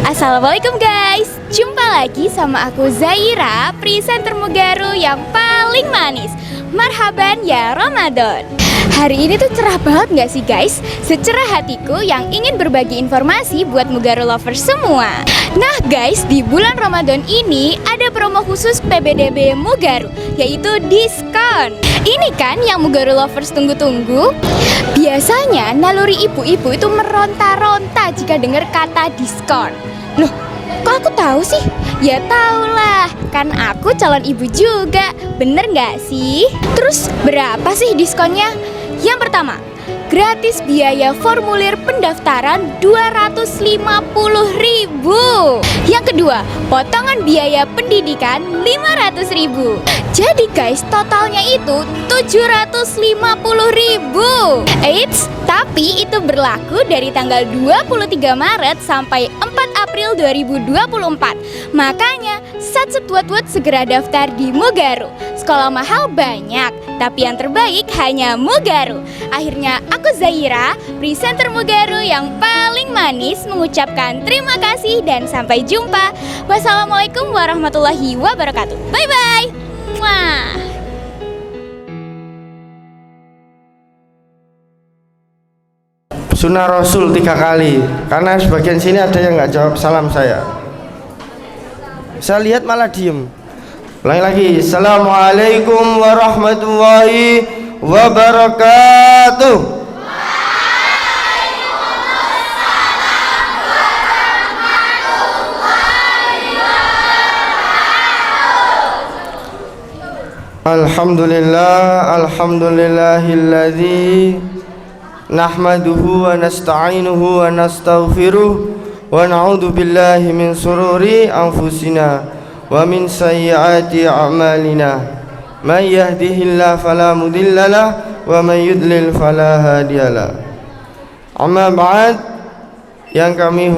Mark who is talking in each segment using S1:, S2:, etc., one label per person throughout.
S1: Assalamualaikum guys, jumpa lagi sama aku Zaira, presenter Mugaru yang paling manis. Marhaban ya Ramadan. Hari ini tuh cerah banget gak sih guys? Secerah hatiku yang ingin berbagi informasi buat Mugaru lovers semua. Nah guys, di bulan Ramadan ini ada promo khusus PBDB Mugaru, yaitu diskon. Ini kan yang Mugaru lovers tunggu-tunggu. Biasanya naluri ibu-ibu itu meronta-ronta jika dengar kata diskon. Loh, kok aku tahu sih? Ya tahulah, kan aku calon ibu juga. Bener gak sih? Terus berapa sih diskonnya? Yang pertama, gratis biaya formulir pendaftaran 250.000. Yang kedua, potongan biaya pendidikan 500.000. Jadi guys, totalnya itu 750.000. Eits, tapi itu berlaku dari tanggal 23 Maret sampai 4 April 2024. Makanya, sat-set-wet-wet segera daftar di Mugaru. Sekolah mahal banyak, tapi yang terbaik hanya Mugaru. Akhirnya aku Zaira, presenter Mugaru yang paling manis, mengucapkan terima kasih dan sampai jumpa. Wassalamualaikum warahmatullahi wabarakatuh. Bye-bye. Mwah.
S2: Sunnah Rasul 3 kali, karena sebagian sini ada yang nggak jawab salam saya. Saya lihat malah diem. Ulangi lagi. Assalamualaikum warahmatullahi wabarakatuh. Alhamdulillahilladzi nahmaduhu wa nasta'inuhu wa nastaghfiruh wa na'udzu billahi min sururi anfusina wa min sayyiati a'malina. Man yahdihillahu fala mudhillalah wa man yudlil fala hadiyalah. Amma ba'd, yang kami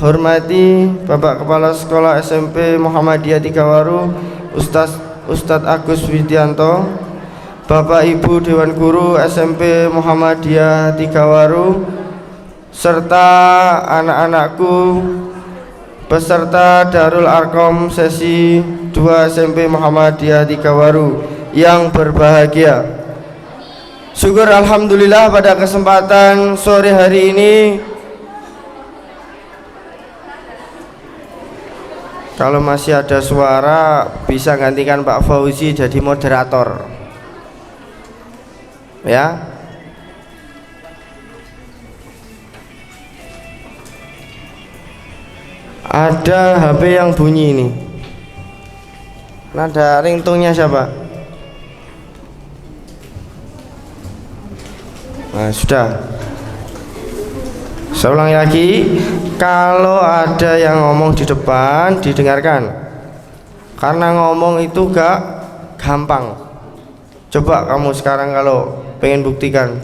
S2: hormati Bapak Kepala Sekolah SMP Muhammadiyah Tigawaru, Ustadz Agus Widianto, Bapak Ibu Dewan Guru SMP Muhammadiyah Tigawaru, serta anak-anakku peserta Darul Arkom sesi 2 SMP Muhammadiyah Tigawaru yang berbahagia. Syukur alhamdulillah pada kesempatan sore hari ini, kalau masih ada suara bisa gantikan Pak Fauzi jadi moderator. Ya. Ada HP yang bunyi ini. Nada ringtone-nya siapa? Nah, sudah. Saya ulangi lagi, kalau ada yang ngomong di depan didengarkan, karena ngomong itu gak gampang. Coba kamu sekarang kalau pengen buktikan,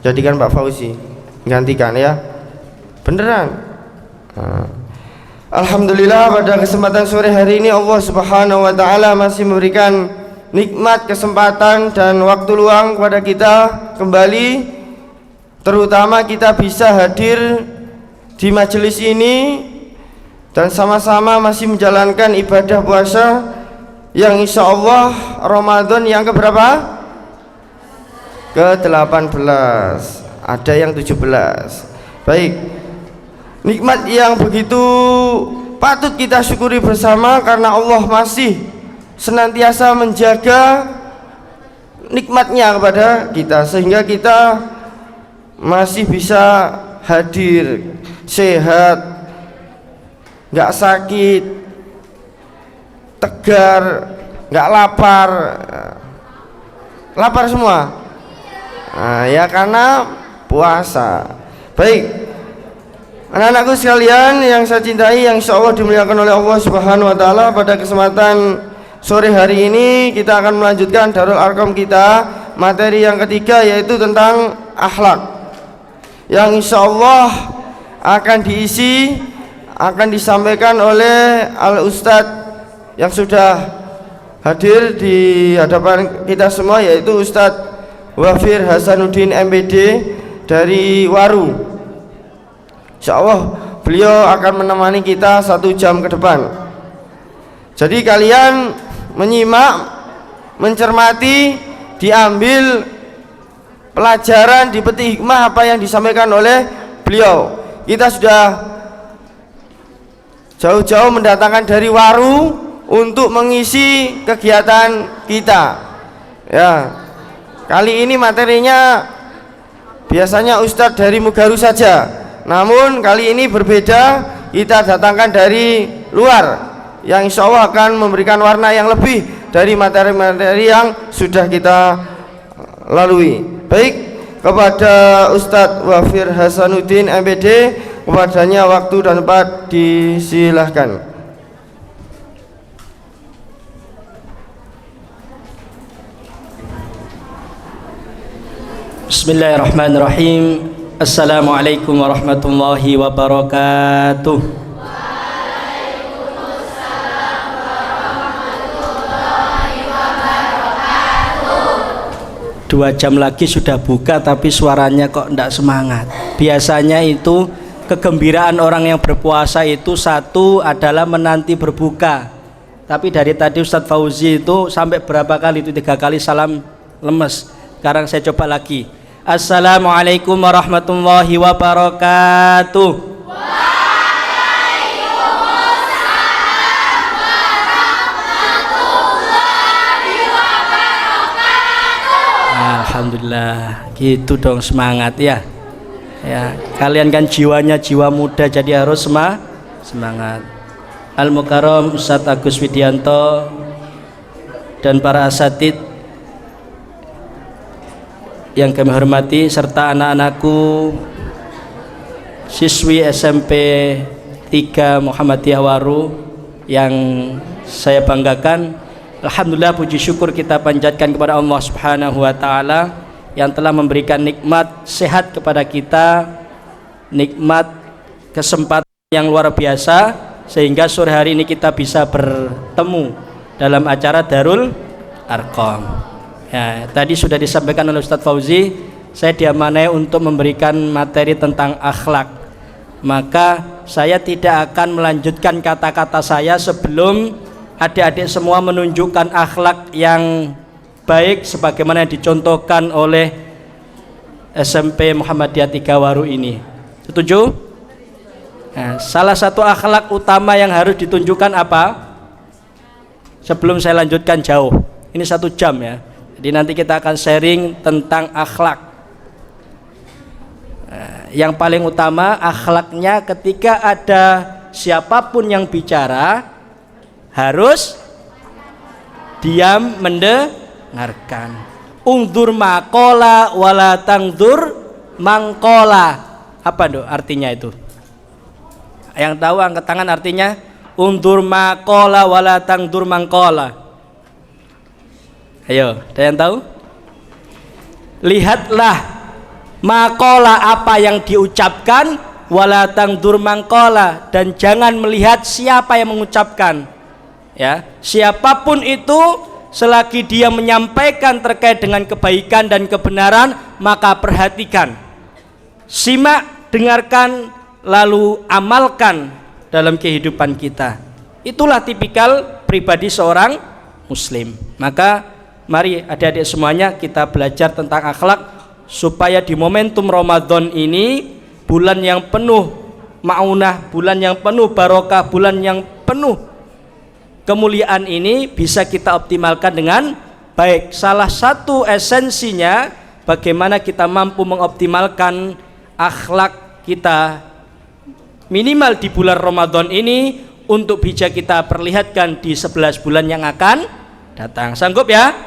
S2: jadikan Pak Fauzi gantikan ya, beneran. Alhamdulillah pada kesempatan sore hari ini Allah Subhanahu wa Ta'ala masih memberikan nikmat, kesempatan dan waktu luang kepada kita kembali. Terutama kita bisa hadir di majelis ini dan sama-sama masih menjalankan ibadah puasa yang insya Allah Ramadan yang keberapa? Ke-18, ada yang 17. Baik, nikmat yang begitu patut kita syukuri bersama, karena Allah masih senantiasa menjaga nikmatnya kepada kita, sehingga kita masih bisa hadir sehat, nggak sakit, tegar, nggak lapar. Lapar semua? Nah, ya karena puasa. Baik, anak-anakku sekalian yang saya cintai, yang insya Allah dimuliakan oleh Allah Subhanahu wa Ta'ala, pada kesempatan sore hari ini kita akan melanjutkan Darul Arkom kita, materi yang ketiga yaitu tentang akhlak, yang insya Allah akan disampaikan oleh Al-Ustadz yang sudah hadir di hadapan kita semua, yaitu Ustadz Wafir Hasanuddin MPD dari Waru. Insya Allah beliau akan menemani kita 1 jam ke depan. Jadi kalian menyimak, mencermati, diambil pelajaran, dipetik hikmah apa yang disampaikan oleh beliau. Kita sudah jauh-jauh mendatangkan dari Waru untuk mengisi kegiatan kita. Ya, kali ini materinya biasanya Ustadz dari Mugaru saja, namun kali ini berbeda, kita datangkan dari luar yang insya Allah akan memberikan warna yang lebih dari materi-materi yang sudah kita lalui. Baik, kepada Ustadz Wafir Hasanuddin MPD, kepadanya waktu dan tempat disilahkan.
S3: Bismillahirrahmanirrahim. Assalamualaikum warahmatullahi wabarakatuh.
S4: Waalaikumsalam warahmatullahi wabarakatuh.
S3: 2 jam lagi sudah buka tapi suaranya kok tidak semangat. Biasanya itu kegembiraan orang yang berpuasa itu satu adalah menanti berbuka. Tapi dari tadi Ustadz Fauzi itu sampai berapa kali itu 3 kali salam lemes. Sekarang saya coba lagi. Assalamualaikum warahmatullahi wabarakatuh.
S4: Waalaikumsalam warahmatullahi wabarakatuh.
S3: Alhamdulillah, gitu dong semangat ya. Ya, kalian kan jiwanya jiwa muda jadi harus semangat. Al-Mukarram Ustadz Agus Widianto dan para asatid yang kami hormati serta anak-anakku siswi SMP 3 Muhammadiyah Waru yang saya banggakan. Alhamdulillah, puji syukur kita panjatkan kepada Allah Subhanahu wa taala yang telah memberikan nikmat sehat kepada kita, nikmat kesempatan yang luar biasa sehingga sore hari ini kita bisa bertemu dalam acara Darul Arqam. Ya, tadi sudah disampaikan oleh Ustadz Fauzi, saya diamanai untuk memberikan materi tentang akhlak. Maka saya tidak akan melanjutkan kata-kata saya sebelum adik-adik semua menunjukkan akhlak yang baik sebagaimana yang dicontohkan oleh SMP Muhammadiyah 3 Waru ini. Setuju? Nah, salah satu akhlak utama yang harus ditunjukkan apa? Sebelum saya lanjutkan jauh, ini 1 jam ya. Jadi nanti kita akan sharing tentang akhlak. Yang paling utama akhlaknya ketika ada siapapun yang bicara harus diam mendengarkan. Ungdur makola wala tangdur mangkola. Apa dong artinya itu? Yang tahu angkat tangan artinya ungdur makola wala tangdur mangkola. Ayo, ada yang tahu? Lihatlah makola apa yang diucapkan, wala tangdur mangkola, dan jangan melihat siapa yang mengucapkan. Ya, siapapun itu selagi dia menyampaikan terkait dengan kebaikan dan kebenaran, maka perhatikan, simak, dengarkan, lalu amalkan dalam kehidupan kita. Itulah tipikal pribadi seorang muslim. Maka mari adik-adik semuanya kita belajar tentang akhlak supaya di momentum Ramadan ini, bulan yang penuh maunah, bulan yang penuh barokah, bulan yang penuh kemuliaan ini bisa kita optimalkan dengan baik. Salah satu esensinya bagaimana kita mampu mengoptimalkan akhlak kita minimal di bulan Ramadan ini untuk bisa kita perlihatkan di 11 bulan yang akan datang. Sanggup ya?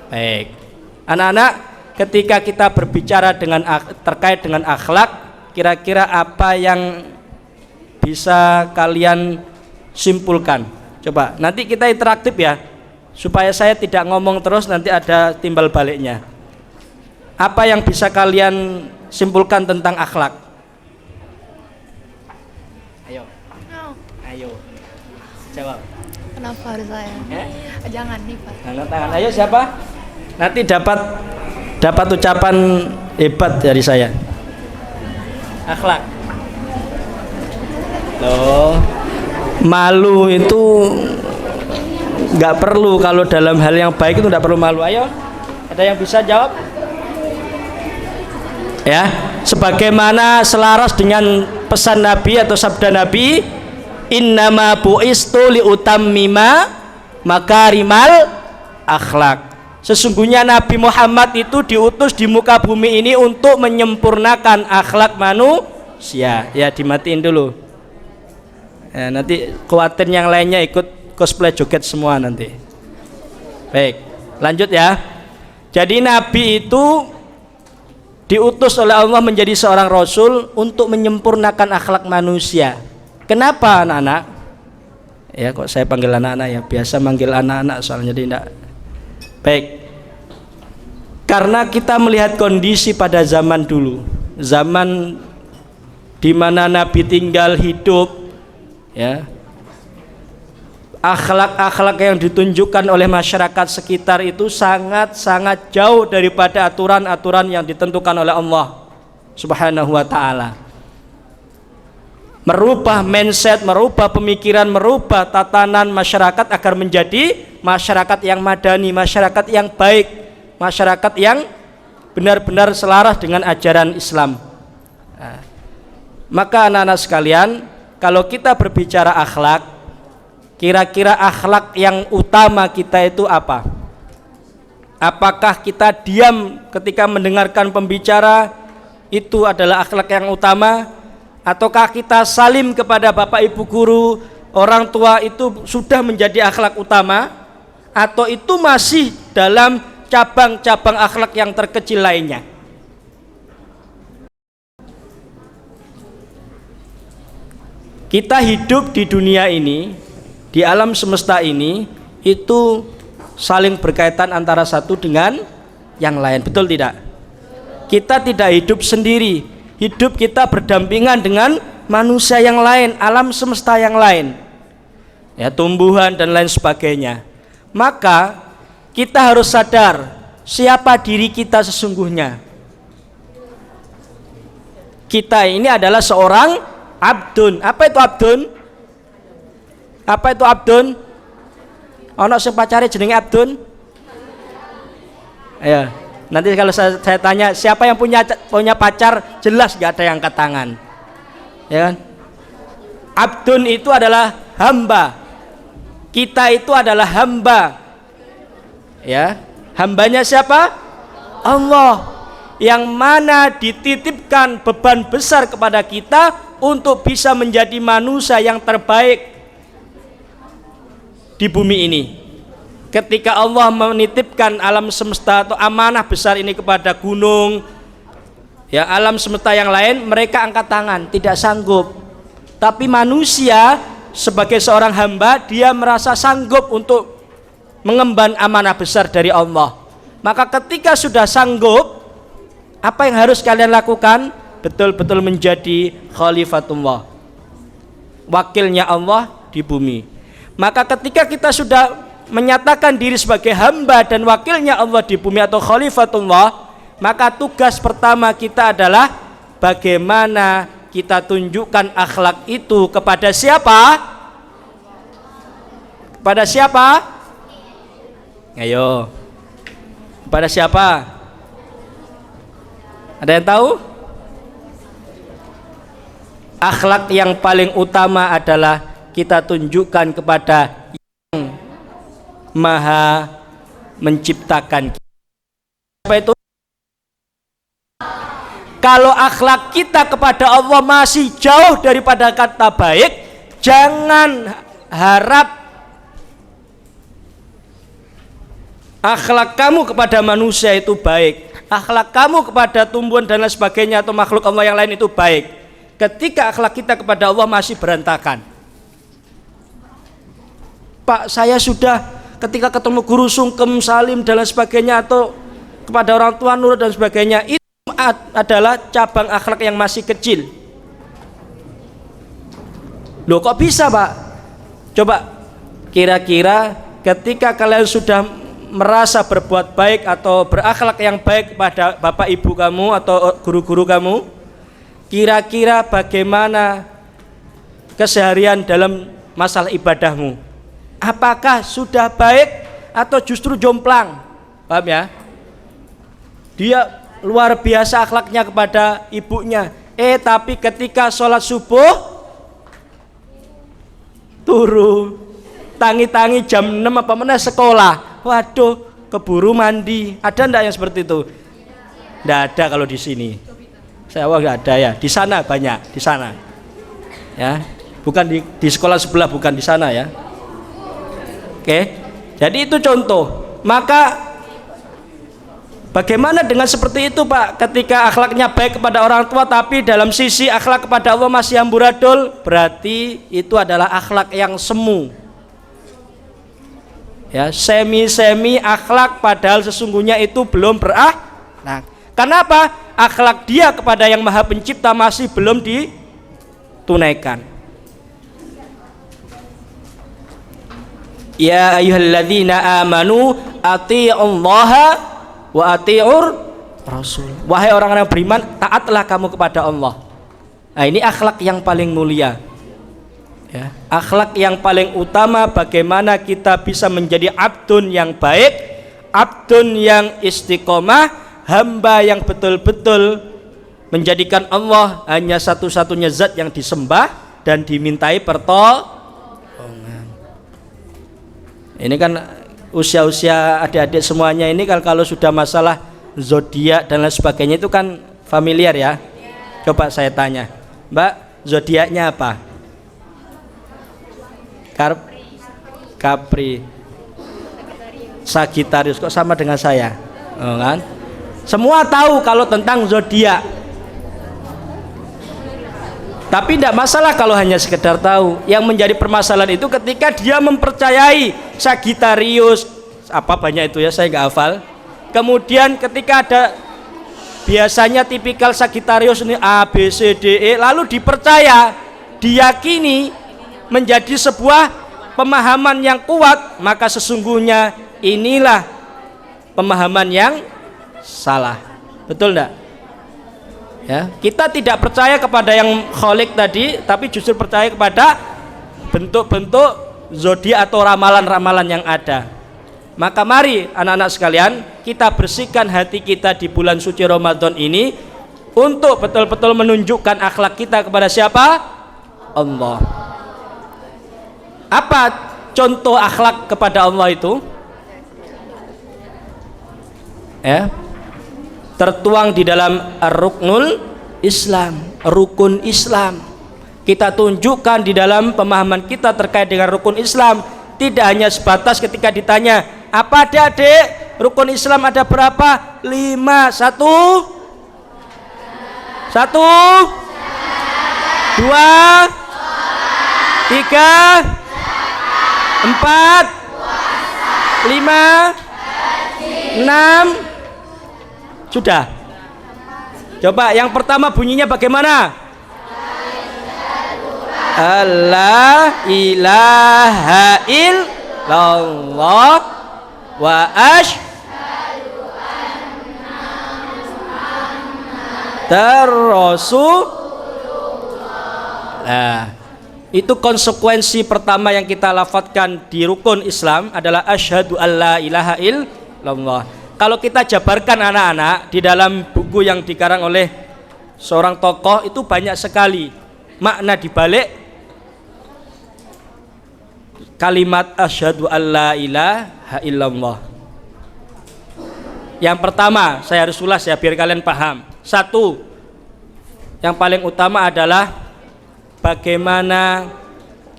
S3: Baik, anak-anak, ketika kita berbicara terkait dengan akhlak, kira-kira apa yang bisa kalian simpulkan? Coba, nanti kita interaktif ya, supaya saya tidak ngomong terus nanti ada timbal baliknya. Apa yang bisa kalian simpulkan tentang akhlak? Ayo, ayo, jawab.
S5: Kenapa harus saya? Jangan nih Pak.
S3: Angkat tangan, ayo siapa? Nanti dapat ucapan hebat dari saya. Akhlak. Loh, malu itu nggak perlu. Kalau dalam hal yang baik itu nggak perlu malu. Ayo, ada yang bisa jawab? Ya, sebagaimana selaras dengan pesan Nabi atau sabda Nabi, innama bu'istu liutammima makarimal akhlak. Sesungguhnya Nabi Muhammad itu diutus di muka bumi ini untuk menyempurnakan akhlak manusia. Ya, dimatiin dulu. Ya, nanti khawatir yang lainnya ikut cosplay joget semua nanti. Baik, lanjut ya. Jadi Nabi itu diutus oleh Allah menjadi seorang Rasul untuk menyempurnakan akhlak manusia. Kenapa anak-anak? Ya, kok saya panggil anak-anak ya, biasa manggil anak-anak soalnya jadi enggak. Baik. Karena kita melihat kondisi pada zaman dulu, zaman di mana Nabi tinggal hidup, ya. Akhlak-akhlak yang ditunjukkan oleh masyarakat sekitar itu sangat-sangat jauh daripada aturan-aturan yang ditentukan oleh Allah Subhanahu wa ta'ala. Merubah mindset, merubah pemikiran, merubah tatanan masyarakat agar menjadi masyarakat yang madani, masyarakat yang baik, masyarakat yang benar-benar selaras dengan ajaran Islam. Nah, maka anak-anak sekalian, kalau kita berbicara akhlak, kira-kira akhlak yang utama kita itu apa? Apakah kita diam ketika mendengarkan pembicara itu adalah akhlak yang utama? Ataukah kita salim kepada bapak ibu guru, orang tua itu sudah menjadi akhlak utama? Atau itu masih dalam cabang-cabang akhlak yang terkecil lainnya? Kita hidup di dunia ini, di alam semesta ini, itu saling berkaitan antara satu dengan yang lain, betul tidak? Kita tidak hidup sendiri, hidup kita berdampingan dengan manusia yang lain, alam semesta yang lain, ya, tumbuhan dan lain sebagainya. Maka kita harus sadar siapa diri kita sesungguhnya. Kita ini adalah seorang abdun. Apa itu abdun? Apa itu abdun? Ono sing pacare jenenge abdun? Ya, nanti kalau saya tanya siapa yang punya pacar, jelas gak ada yang angkat tangan. Ya kan? Abdun itu adalah hamba. Kita itu adalah hamba. Ya, hambanya siapa? Allah. Yang mana dititipkan beban besar kepada kita untuk bisa menjadi manusia yang terbaik di bumi ini. Ketika Allah menitipkan alam semesta atau amanah besar ini kepada gunung, ya, alam semesta yang lain, mereka angkat tangan, tidak sanggup. Tapi manusia sebagai seorang hamba, dia merasa sanggup untuk mengemban amanah besar dari Allah. Maka ketika sudah sanggup, apa yang harus kalian lakukan? Betul-betul menjadi khalifatullah, wakilnya Allah di bumi. Maka ketika kita sudah menyatakan diri sebagai hamba dan wakilnya Allah di bumi atau khalifatullah, maka tugas pertama kita adalah bagaimana kita tunjukkan akhlak itu kepada siapa? Kepada siapa? Ayo, kepada siapa? Ada yang tahu? Akhlak yang paling utama adalah kita tunjukkan kepada yang maha menciptakan kita. Apa itu? Kalau akhlak kita kepada Allah masih jauh daripada kata baik, jangan harap akhlak kamu kepada manusia itu baik, akhlak kamu kepada tumbuhan dan lain sebagainya atau makhluk Allah yang lain itu baik, ketika akhlak kita kepada Allah masih berantakan. Pak, saya sudah ketika ketemu guru sungkem, salim dan lain sebagainya, atau kepada orang tua nurut dan sebagainya, itu adalah cabang akhlak yang masih kecil. Loh, kok bisa, Pak? Coba kira-kira ketika kalian sudah merasa berbuat baik atau berakhlak yang baik kepada bapak ibu kamu atau guru-guru kamu, kira-kira bagaimana keseharian dalam masalah ibadahmu? Apakah sudah baik atau justru jomplang? Paham ya? Dia luar biasa akhlaknya kepada ibunya, tapi ketika sholat subuh turu tangi-tangi jam 6 apa mana sekolah, waduh keburu mandi. Ada ndak yang seperti itu? Ndak ada kalau di sini. Saya nggak ada ya. Di sana banyak, di sana. Ya, bukan di sekolah sebelah, bukan di sana ya. Oke, jadi itu contoh. Maka bagaimana dengan seperti itu Pak? Ketika akhlaknya baik kepada orang tua tapi dalam sisi akhlak kepada Allah masih amburadul, berarti itu adalah akhlak yang semu. Ya, semi akhlak padahal sesungguhnya itu belum berakhlak. Kenapa? Akhlak dia kepada yang Maha Pencipta masih belum ditunaikan. Ya ayyuhalladzina amanu atii'ullaha wa ati'ur rasul. Wahai orang-orang yang beriman, taatlah kamu kepada Allah. Nah, ini akhlak yang paling mulia. Ya, akhlak yang paling utama bagaimana kita bisa menjadi abdun yang baik, abdun yang istiqomah, hamba yang betul-betul menjadikan Allah hanya satu-satunya zat yang disembah dan dimintai pertolongan. Ini kan usia-usia adik-adik semuanya ini kan kalau sudah masalah zodiak dan lain sebagainya itu kan familiar ya. Coba saya tanya, Mbak, zodiaknya apa? Capri, Sagittarius, kok sama dengan saya? Oh, kan? Semua tahu kalau tentang zodiak. Tapi tidak masalah kalau hanya sekedar tahu. Yang menjadi permasalahan itu ketika dia mempercayai Sagittarius, apa banyak itu ya, saya nggak hafal. Kemudian ketika ada biasanya tipikal Sagittarius ini A, B, C, D, E, lalu dipercaya, diyakini menjadi sebuah pemahaman yang kuat, maka sesungguhnya inilah pemahaman yang salah. Betul enggak? Ya, kita tidak percaya kepada yang kholik tadi, tapi justru percaya kepada bentuk-bentuk zodiak atau ramalan-ramalan yang ada. Maka mari anak-anak sekalian, kita bersihkan hati kita di bulan suci Ramadan ini untuk betul-betul menunjukkan akhlak kita kepada siapa? Allah. Apa contoh akhlak kepada Allah itu? Ya, tertuang di dalam ruknul Islam, rukun Islam. Kita tunjukkan di dalam pemahaman kita terkait dengan rukun Islam, tidak hanya sebatas ketika ditanya, apa adik-adik rukun Islam ada berapa? 5. Satu 2 3 4 5 6. Sudah. Coba yang pertama bunyinya bagaimana? La ilaha illallah wa asyhadu anna Muhammadar Rasulullah. Nah, itu konsekuensi pertama yang kita lafadzkan di rukun Islam adalah asyhadu alla ilaha illallah. Kalau kita jabarkan anak-anak di dalam buku yang dikarang oleh seorang tokoh, itu banyak sekali makna dibalik kalimat asyhadu alla ilaha illallah. Yang pertama, saya harus ulas ya biar kalian paham. 1, yang paling utama adalah bagaimana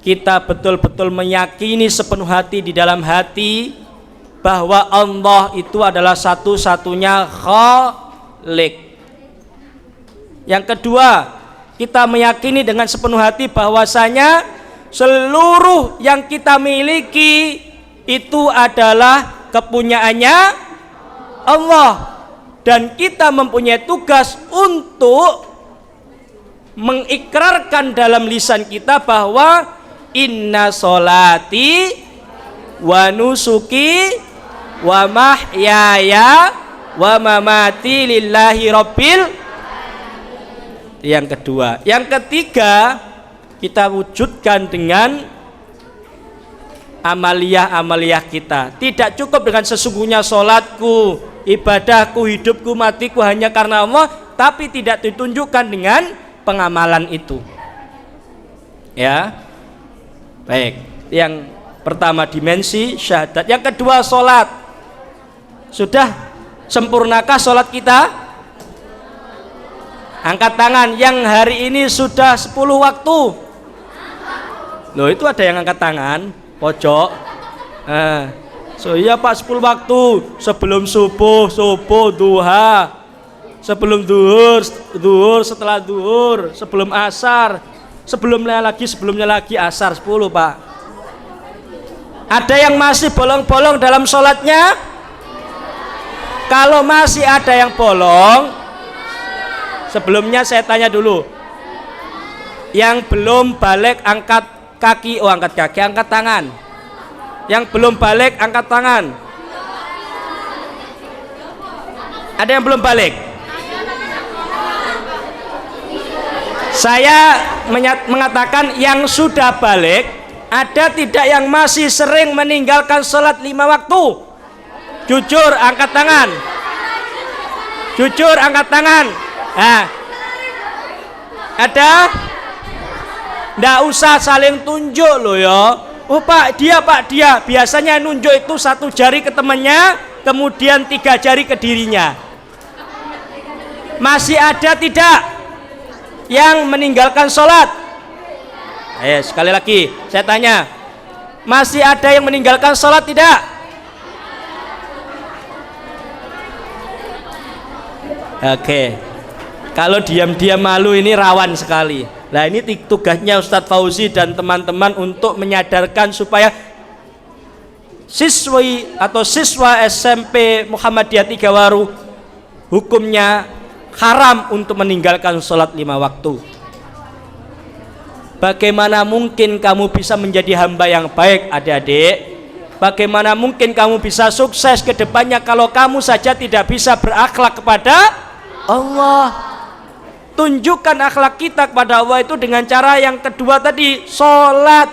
S3: kita betul-betul meyakini sepenuh hati di dalam hati bahwa Allah itu adalah satu-satunya Khalik. Yang kedua, kita meyakini dengan sepenuh hati bahwasanya seluruh yang kita miliki itu adalah kepunyaannya Allah, dan kita mempunyai tugas untuk mengikrarkan dalam lisan kita bahwa inna sholati wa nusuki wa mahyaya wa mamati lillahi rabbil. Yang kedua. Yang ketiga, kita wujudkan dengan amaliyah kita. Tidak cukup dengan sesungguhnya sholatku, ibadahku, hidupku, matiku hanya karena Allah, tapi tidak ditunjukkan dengan pengamalan itu. Ya, baik. Yang pertama dimensi syahadat. Yang kedua sholat. Sudah sempurnakah sholat kita? Angkat tangan yang hari ini sudah 10 waktu. Loh, itu ada yang angkat tangan pojok. So iya Pak, 10 waktu. Sebelum subuh, duha. Sebelum duhur, setelah duhur, sebelum asar, sebelumnya lagi asar 10 Pak. Ada yang masih bolong-bolong dalam sholatnya? Kalau masih ada yang bolong, sebelumnya saya tanya dulu, yang belum balik angkat kaki, angkat tangan. Yang belum balik angkat tangan. Ada yang belum balik? Saya mengatakan yang sudah balik. Ada tidak yang masih sering meninggalkan sholat 5 waktu? Jujur angkat tangan. Jujur angkat tangan. Nah, ada? Nggak usah saling tunjuk loh ya. Oh Pak dia. Biasanya nunjuk itu 1 jari ke temannya, kemudian 3 jari ke dirinya. Masih ada tidak yang meninggalkan sholat? Ayo sekali lagi saya tanya, masih ada yang meninggalkan sholat tidak? Oke. Kalau diam-diam malu ini rawan sekali. Nah ini tugasnya Ustadz Fauzi dan teman-teman untuk menyadarkan supaya siswa SMP Muhammadiyah Tigawaru hukumnya haram untuk meninggalkan sholat 5 waktu. Bagaimana mungkin kamu bisa menjadi hamba yang baik, adik-adik? Bagaimana mungkin kamu bisa sukses ke depannya kalau kamu saja tidak bisa berakhlak kepada Allah? Tunjukkan akhlak kita kepada Allah itu dengan cara yang kedua tadi, sholat.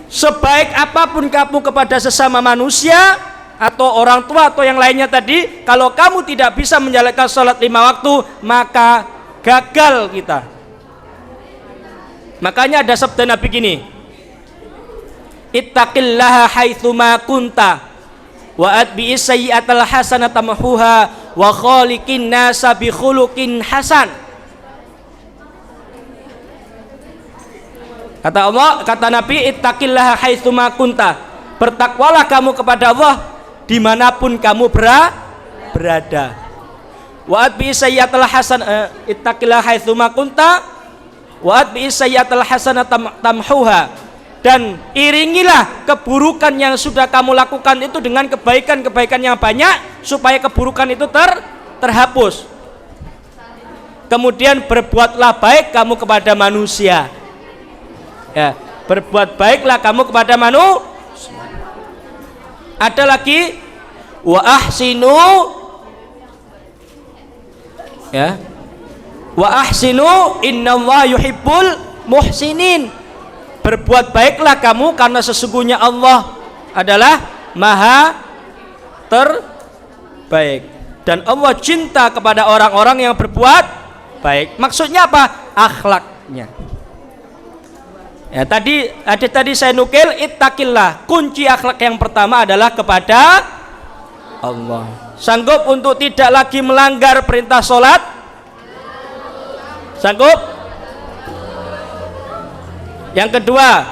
S3: Sebaik apapun kamu kepada sesama manusia atau orang tua atau yang lainnya tadi, kalau kamu tidak bisa menjalankan sholat 5 waktu, maka gagal kita. Makanya ada sabda Nabi gini, ittaqillaha haitsuma kunta wa atbi'is sayyi'atal hasanata tamhuha wa khaliqin nasa bi khuluqin hasan. Kata Allah, kata Nabi, ittaqillaha haitsuma kunta, bertakwalah kamu kepada Allah dimanapun kamu berada. Wa atbi'is sayyi'atal ittaqillaha haitsuma kunta wa atbi'is sayyi'atal hasanata tamhuha, dan iringilah keburukan yang sudah kamu lakukan itu dengan kebaikan-kebaikan yang banyak supaya keburukan itu terhapus. Kemudian berbuatlah baik kamu kepada manusia. Ya, berbuat baiklah kamu kepada manusia. Ada lagi wa ahsinu, ya, wa ahsinu innallaha yuhibbul muhsinin. Berbuat baiklah kamu karena sesungguhnya Allah adalah maha terbaik, dan Allah cinta kepada orang-orang yang berbuat baik. Maksudnya apa? Akhlaknya. Ya, tadi saya nukil, ittaqillah, kunci akhlak yang pertama adalah kepada Allah. Sanggup untuk tidak lagi melanggar perintah sholat? Sanggup? Yang kedua,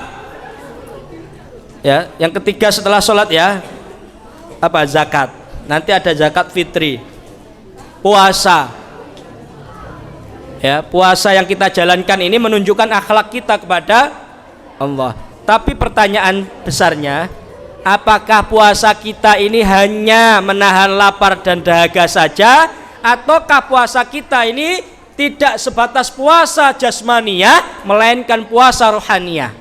S3: ya, yang ketiga setelah sholat ya, apa? Zakat. Nanti ada zakat fitri, puasa. Ya, puasa yang kita jalankan ini menunjukkan akhlak kita kepada Allah. Tapi pertanyaan besarnya, apakah puasa kita ini hanya menahan lapar dan dahaga saja, ataukah puasa kita ini tidak sebatas puasa jasmaniah, melainkan puasa rohaniah?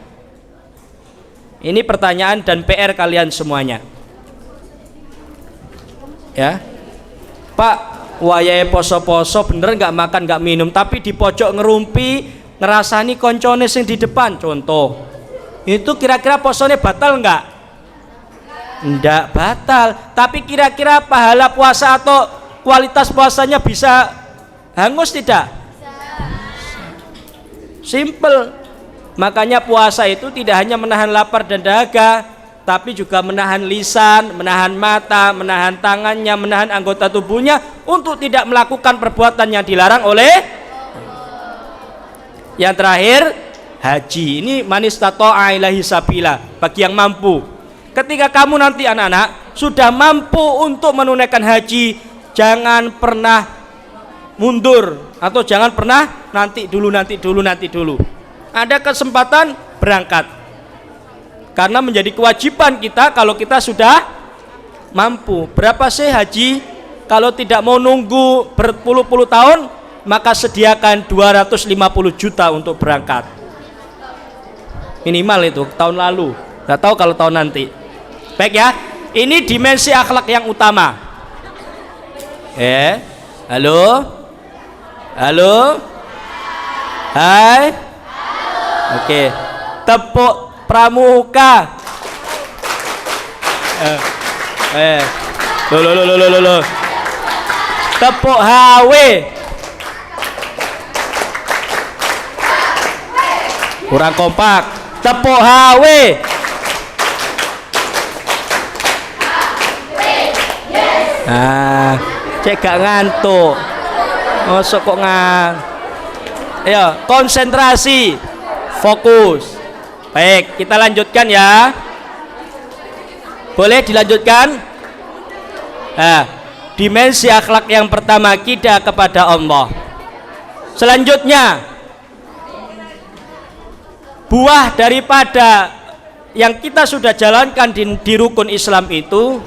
S3: Ini pertanyaan dan PR kalian semuanya. Ya, Pak, wayahe poso-poso bener nggak makan nggak minum, tapi di pojok ngerumpi ngerasani koncone sing di depan, contoh. Itu kira-kira posone batal enggak? Enggak batal, tapi kira-kira pahala puasa atau kualitas puasanya bisa hangus tidak? Simple. Makanya puasa itu tidak hanya menahan lapar dan dahaga, tapi juga menahan lisan, menahan mata, menahan tangannya, menahan anggota tubuhnya untuk tidak melakukan perbuatan yang dilarang oleh. Yang terakhir, haji. Ini manis tato'a ilahi sabila, bagi yang mampu. Ketika kamu nanti anak-anak sudah mampu untuk menunaikan haji, jangan pernah mundur atau jangan pernah nanti dulu. Ada kesempatan, berangkat. Karena menjadi kewajiban kita kalau kita sudah mampu. Berapa sih haji? Kalau tidak mau nunggu berpuluh-puluh tahun, maka sediakan 250 juta untuk berangkat. Minimal itu tahun lalu. Nggak tahu kalau tahun nanti. Baik ya, ini dimensi akhlak yang utama. Halo? Hai? Oke. Tepuk pramuka. Lo. Tepuk HW. Kurang kompak. Tepuk HW. Cek gak ngantuk. Masuk kok Ayo, konsentrasi, fokus. Baik, kita lanjutkan ya. Boleh dilanjutkan? Dimensi akhlak yang pertama, kita kepada Allah. Selanjutnya, buah daripada yang kita sudah jalankan di rukun Islam itu,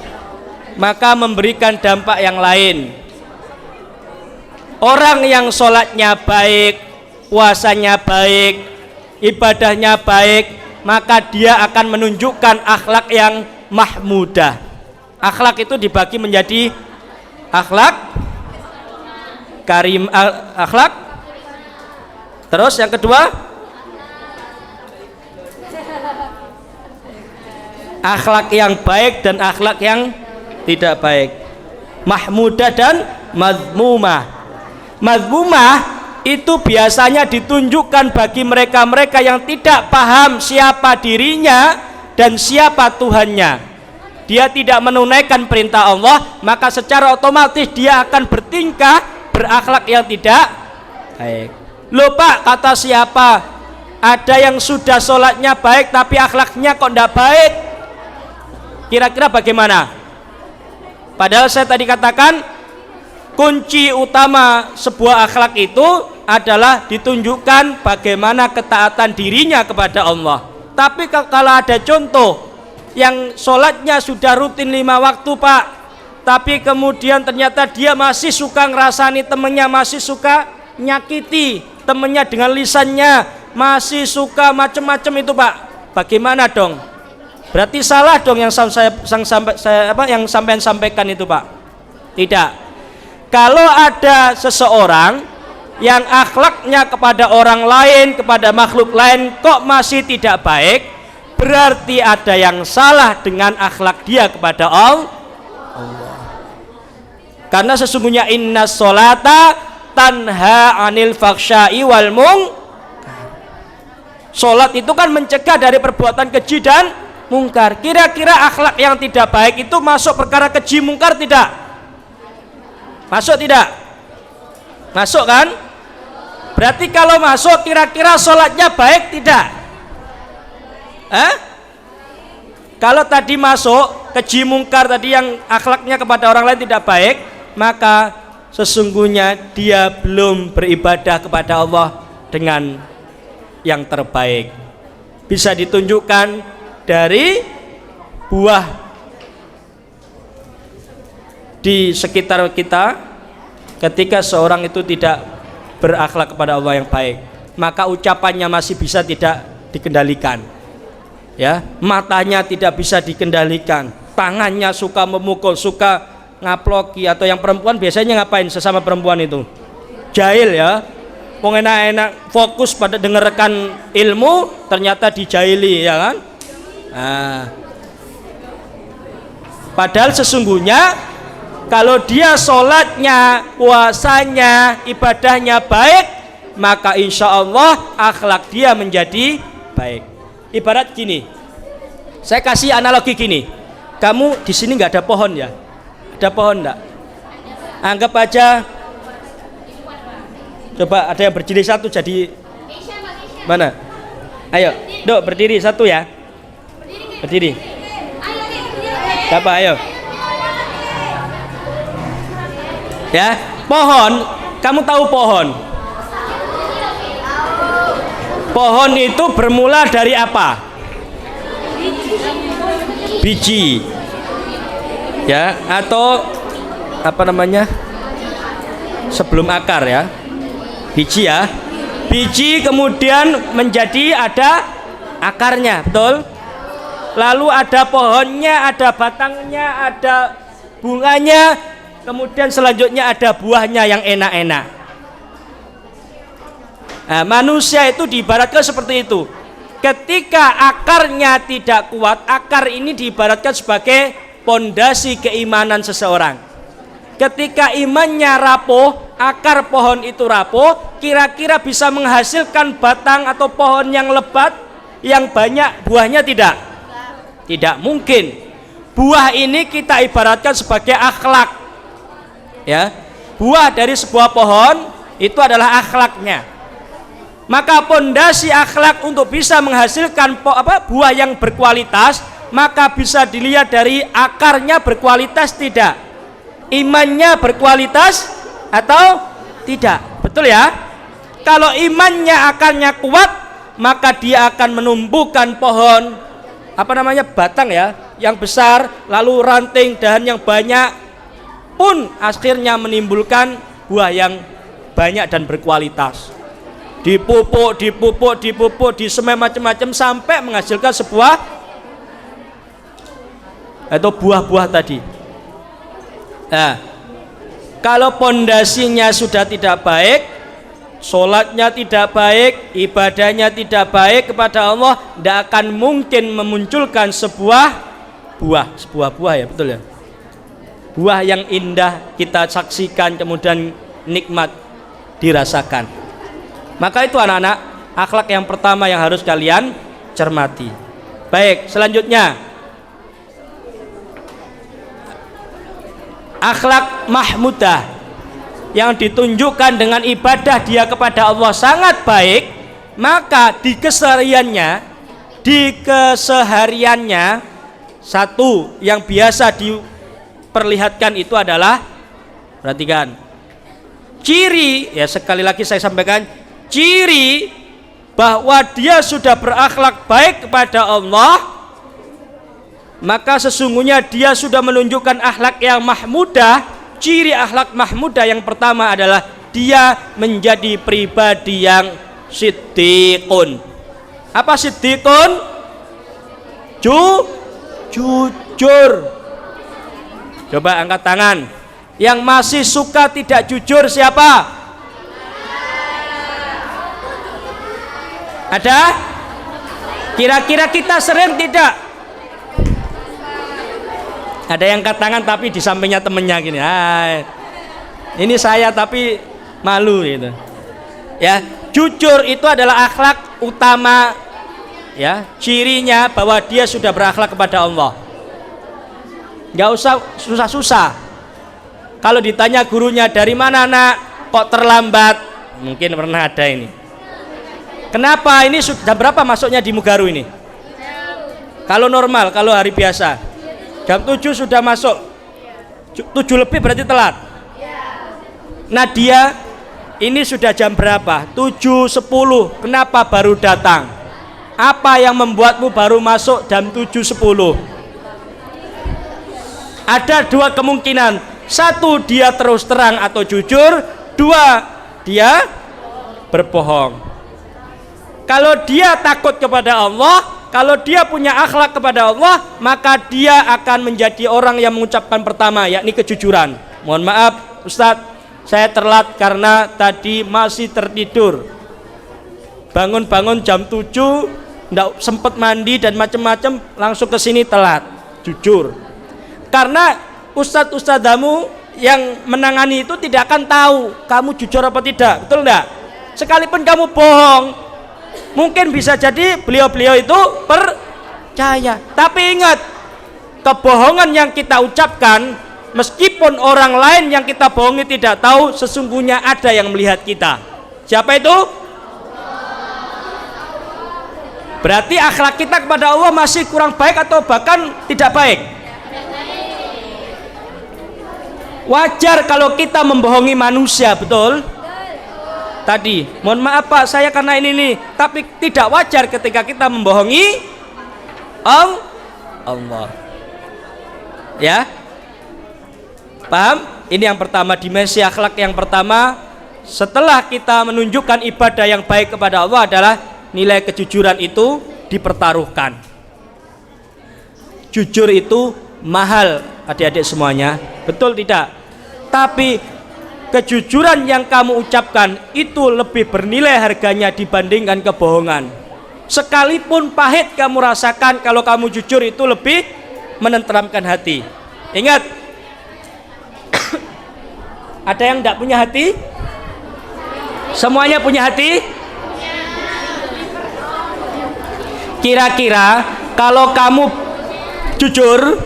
S3: maka memberikan dampak yang lain. Orang yang sholatnya baik, puasanya baik, ibadahnya baik, maka dia akan menunjukkan akhlak yang mahmudah. Akhlak itu dibagi menjadi akhlak karim, akhlak. Terus yang kedua, akhlak yang baik dan akhlak yang tidak baik. Mahmudah dan mazmumah. Mazmumah itu biasanya ditunjukkan bagi mereka-mereka yang tidak paham siapa dirinya dan siapa Tuhannya. Dia tidak menunaikan perintah Allah, maka secara otomatis dia akan bertingkah berakhlak yang tidak baik. Loh Pak, kata siapa? Ada yang sudah sholatnya baik tapi akhlaknya kok tidak baik. Kira-kira bagaimana? Padahal saya tadi katakan kunci utama sebuah akhlak itu adalah ditunjukkan bagaimana ketaatan dirinya kepada Allah. Tapi kalau ada contoh yang sholatnya sudah rutin 5 waktu Pak, tapi kemudian ternyata dia masih suka ngerasani temennya, masih suka nyakiti temennya dengan lisannya, masih suka macam-macam itu Pak, bagaimana dong? Berarti salah dong yang sampean sampaikan itu Pak? Tidak. Kalau ada seseorang yang akhlaknya kepada orang lain, kepada makhluk lain kok masih tidak baik, berarti ada yang salah dengan akhlak dia kepada Allah. Karena sesungguhnya inna sholata tanha anil fakhsya'i wal munkar. Sholat itu kan mencegah dari perbuatan keji dan mungkar. Kira-kira akhlak yang tidak baik itu masuk perkara keji mungkar tidak? Masuk tidak? Masuk kan? Berarti kalau masuk kira-kira sholatnya baik tidak? Kalau tadi masuk keji mungkar tadi yang akhlaknya kepada orang lain tidak baik, maka sesungguhnya dia belum beribadah kepada Allah dengan yang terbaik. Bisa ditunjukkan dari buah di sekitar kita. Ketika seorang itu tidak berakhlak kepada Allah yang baik, maka ucapannya masih bisa tidak dikendalikan, ya, matanya tidak bisa dikendalikan, tangannya suka memukul, suka ngaploki. Atau yang perempuan biasanya ngapain sesama perempuan itu? Jahil ya, wong enak-enak fokus pada dengarkan ilmu, ternyata dijaili, ya kan? Nah, padahal sesungguhnya kalau dia sholatnya, puasanya, ibadahnya baik, maka insya Allah akhlak dia menjadi baik. Ibarat gini, saya kasih analogi gini, kamu di sini nggak ada pohon ya? Ada pohon enggak? Anggap aja, coba ada yang berdiri satu jadi mana? Ayo, Dok, berdiri satu ya. Berdiri. Siapa? Ayo. Ya, pohon. Kamu tahu pohon? Pohon itu bermula dari apa? Biji. Ya, atau apa namanya? Sebelum akar ya. Biji ya. Biji kemudian menjadi ada akarnya, betul? Lalu ada pohonnya, ada batangnya, ada bunganya, kemudian selanjutnya ada buahnya yang enak-enak. Nah, manusia itu diibaratkan seperti itu. Ketika akarnya tidak kuat, akar ini diibaratkan sebagai pondasi keimanan seseorang. Ketika imannya rapuh, akar pohon itu rapuh, kira-kira bisa menghasilkan batang atau pohon yang lebat, yang banyak buahnya tidak? Tidak mungkin. Buah ini kita ibaratkan sebagai akhlak. Ya, buah dari sebuah pohon itu adalah akhlaknya. Maka pondasi akhlak untuk bisa menghasilkan buah yang berkualitas, maka bisa dilihat dari akarnya berkualitas tidak, imannya berkualitas atau tidak, betul ya? Kalau imannya akarnya kuat, maka dia akan menumbuhkan pohon batang ya, yang besar, lalu ranting dahan yang banyak, pun akhirnya menimbulkan buah yang banyak dan berkualitas. Dipupuk, disemai macam-macam sampai menghasilkan sebuah atau buah-buah tadi. Nah, kalau pondasinya sudah tidak baik, sholatnya tidak baik, ibadahnya tidak baik kepada Allah, tidak akan mungkin memunculkan sebuah buah ya, betul ya? Buah yang indah kita saksikan, kemudian nikmat dirasakan. Maka itu anak-anak, akhlak yang pertama yang harus kalian cermati. Baik, selanjutnya akhlak mahmudah, yang ditunjukkan dengan ibadah dia kepada Allah sangat baik, maka di kesehariannya satu yang biasa diperlihatkan itu adalah, perhatikan, ciri, ya sekali lagi saya sampaikan, ciri bahwa dia sudah berakhlak baik kepada Allah, maka sesungguhnya dia sudah menunjukkan akhlak yang mahmudah. Ciri akhlak mahmudah yang pertama adalah dia menjadi pribadi yang siddiqun. Apa siddiqun? Jujur. Coba angkat tangan. Yang masih suka tidak jujur siapa? Ada? Kira-kira kita sering tidak? Ada yang angkat tangan tapi di sampingnya temennya gini. Ini saya tapi malu gitu. Ya, jujur itu adalah akhlak utama ya, cirinya bahwa dia sudah berakhlak kepada Allah. Nggak usah susah-susah. Kalau ditanya gurunya, dari mana nak? Kok terlambat? Mungkin pernah ada ini. Kenapa ini sudah berapa masuknya di Mugaru ini? Kalau normal, kalau hari biasa jam 7 sudah masuk. 7 lebih berarti telat. Nah dia ini sudah jam berapa? 7.10. Kenapa baru datang? Apa yang membuatmu baru masuk jam 7.10? Ada dua kemungkinan. Satu, dia terus terang atau jujur. Dua, dia berbohong. Kalau dia takut kepada Allah, kalau dia punya akhlak kepada Allah, maka dia akan menjadi orang yang mengucapkan pertama, yakni kejujuran. Mohon maaf Ustadz, saya telat karena tadi masih tertidur. Bangun-bangun jam 7, ndak sempet mandi dan macam-macam, langsung ke sini telat. Jujur. Karena ustadz-ustadzamu yang menangani itu tidak akan tahu kamu jujur apa tidak, betul enggak? Sekalipun kamu bohong, mungkin bisa jadi beliau-beliau itu percaya. Tapi ingat, kebohongan yang kita ucapkan, meskipun orang lain yang kita bohongi tidak tahu, sesungguhnya ada yang melihat kita. Siapa itu? Berarti akhlak kita kepada Allah masih kurang baik atau bahkan tidak baik? Wajar kalau kita membohongi manusia, betul? Tadi, mohon maaf Pak, saya karena ini nih. Tapi tidak wajar ketika kita membohongi Allah. Ya? Paham? Ini yang pertama, dimensi akhlak yang pertama. Setelah kita menunjukkan ibadah yang baik kepada Allah adalah nilai kejujuran itu dipertaruhkan. Jujur itu mahal, adik-adik semuanya, betul tidak? Tapi kejujuran yang kamu ucapkan itu lebih bernilai harganya dibandingkan kebohongan. Sekalipun pahit kamu rasakan, kalau kamu jujur itu lebih menenteramkan hati. Ingat, ada yang tidak punya hati? Semuanya punya hati? Kira-kira kalau kamu jujur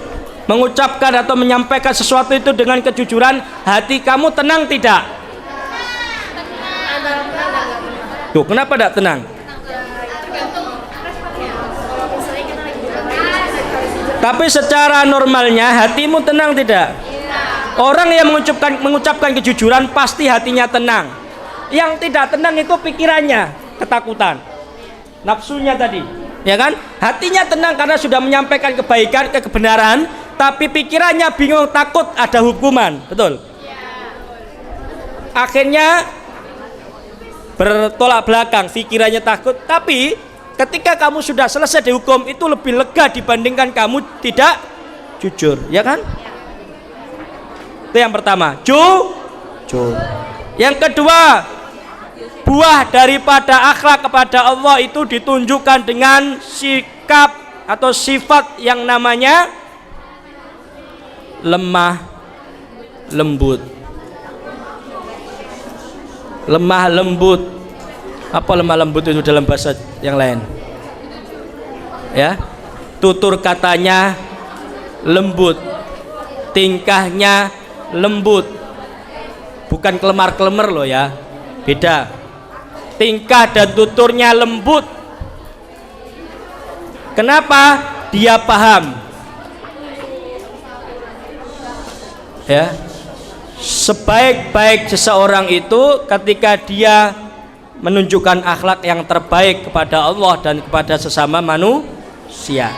S3: mengucapkan atau menyampaikan sesuatu itu dengan kejujuran, hati kamu tenang tidak? Tuh, kenapa tidak tenang? Tapi secara normalnya hatimu tenang tidak? Orang yang mengucapkan kejujuran pasti hatinya tenang. Yang tidak tenang itu pikirannya, ketakutan, nafsunya tadi, ya kan? Hatinya tenang karena sudah menyampaikan kebaikan, kebenaran, tapi pikirannya bingung, takut ada hukuman, betul? Akhirnya bertolak belakang, pikirannya takut. Tapi ketika kamu sudah selesai dihukum, itu lebih lega dibandingkan kamu tidak jujur, ya kan? Itu yang pertama, jujur. Yang kedua, buah daripada akhlak kepada Allah itu ditunjukkan dengan sikap atau sifat yang namanya lemah lembut. Lemah lembut. Apa lemah lembut itu dalam bahasa yang lain? Ya, tutur katanya lembut, tingkahnya lembut, bukan kelemar-kelemar loh ya, beda. Tingkah dan tuturnya lembut. Kenapa? Dia paham. Ya, sebaik-baik seseorang itu ketika dia menunjukkan akhlak yang terbaik kepada Allah dan kepada sesama manusia.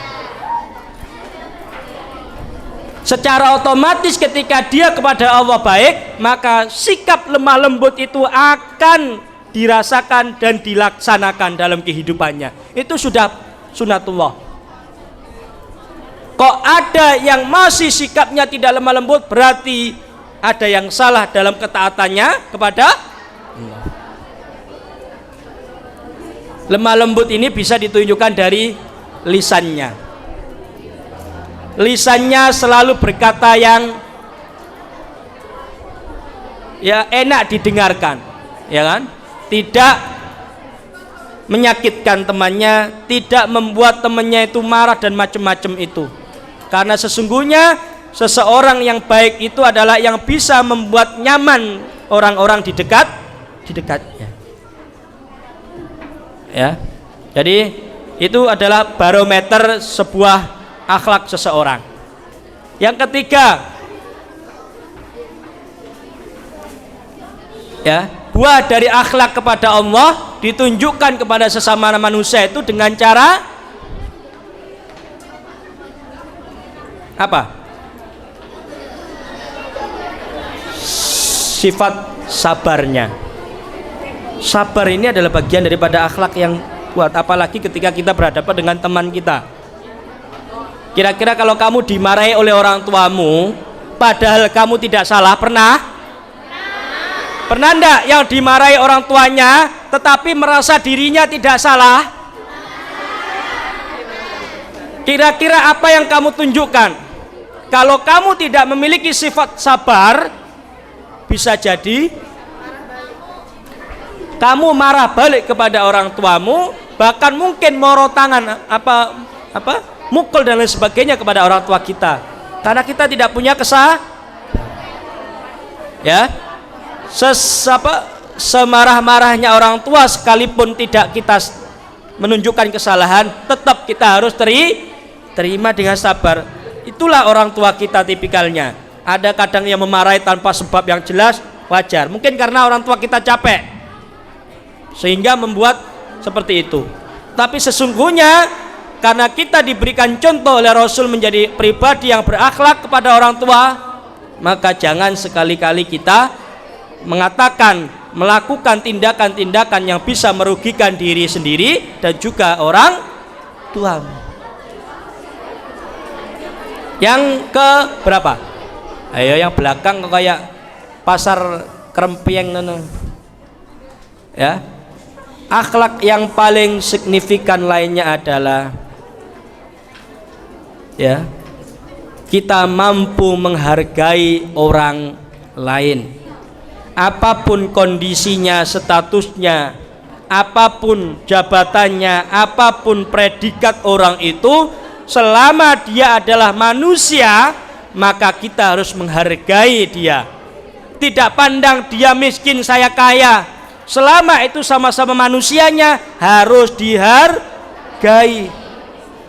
S3: Secara otomatis ketika dia kepada Allah baik, maka sikap lemah lembut itu akan dirasakan dan dilaksanakan dalam kehidupannya. Itu sudah sunatullah. Kok ada yang masih sikapnya tidak lemah lembut, berarti ada yang salah dalam ketaatannya kepada Allah. Lemah lembut ini bisa ditunjukkan dari lisannya. Lisannya selalu berkata yang ya enak didengarkan, ya kan? Tidak menyakitkan temannya, tidak membuat temannya itu marah dan macam-macam itu. Karena sesungguhnya seseorang yang baik itu adalah yang bisa membuat nyaman orang-orang di dekatnya. Ya. Jadi itu adalah barometer sebuah akhlak seseorang. Yang ketiga, ya, buah dari akhlak kepada Allah ditunjukkan kepada sesama manusia itu dengan cara apa? Sifat sabarnya. Sabar ini adalah bagian daripada akhlak yang kuat, apalagi ketika kita berhadapan dengan teman kita. Kira-kira kalau kamu dimarahi oleh orang tuamu padahal kamu tidak salah, pernah? Pernah enggak yang dimarahi orang tuanya tetapi merasa dirinya tidak salah? Kira-kira apa yang kamu tunjukkan? Kalau kamu tidak memiliki sifat sabar, bisa jadi kamu marah balik kepada orang tuamu, bahkan mungkin moro tangan mukul dan lain sebagainya kepada orang tua kita. Karena kita tidak punya ya. Semarah-marahnya orang tua sekalipun tidak kita menunjukkan kesalahan, tetap kita harus terima dengan sabar. Itulah orang tua kita tipikalnya. Ada kadang yang memarahi tanpa sebab yang jelas, wajar. Mungkin karena orang tua kita capek sehingga membuat seperti itu. Tapi sesungguhnya karena kita diberikan contoh oleh Rasul menjadi pribadi yang berakhlak kepada orang tua, maka jangan sekali-kali kita melakukan tindakan-tindakan yang bisa merugikan diri sendiri dan juga orang tua. Yang ke berapa? Ayo yang belakang kayak pasar Krempieng ya. Akhlak yang paling signifikan lainnya adalah ya, kita mampu menghargai orang lain. Apapun kondisinya, statusnya, apapun jabatannya, apapun predikat orang itu, selama dia adalah manusia, maka kita harus menghargai dia. Tidak pandang dia miskin, saya kaya. Selama itu sama-sama manusianya, harus dihargai.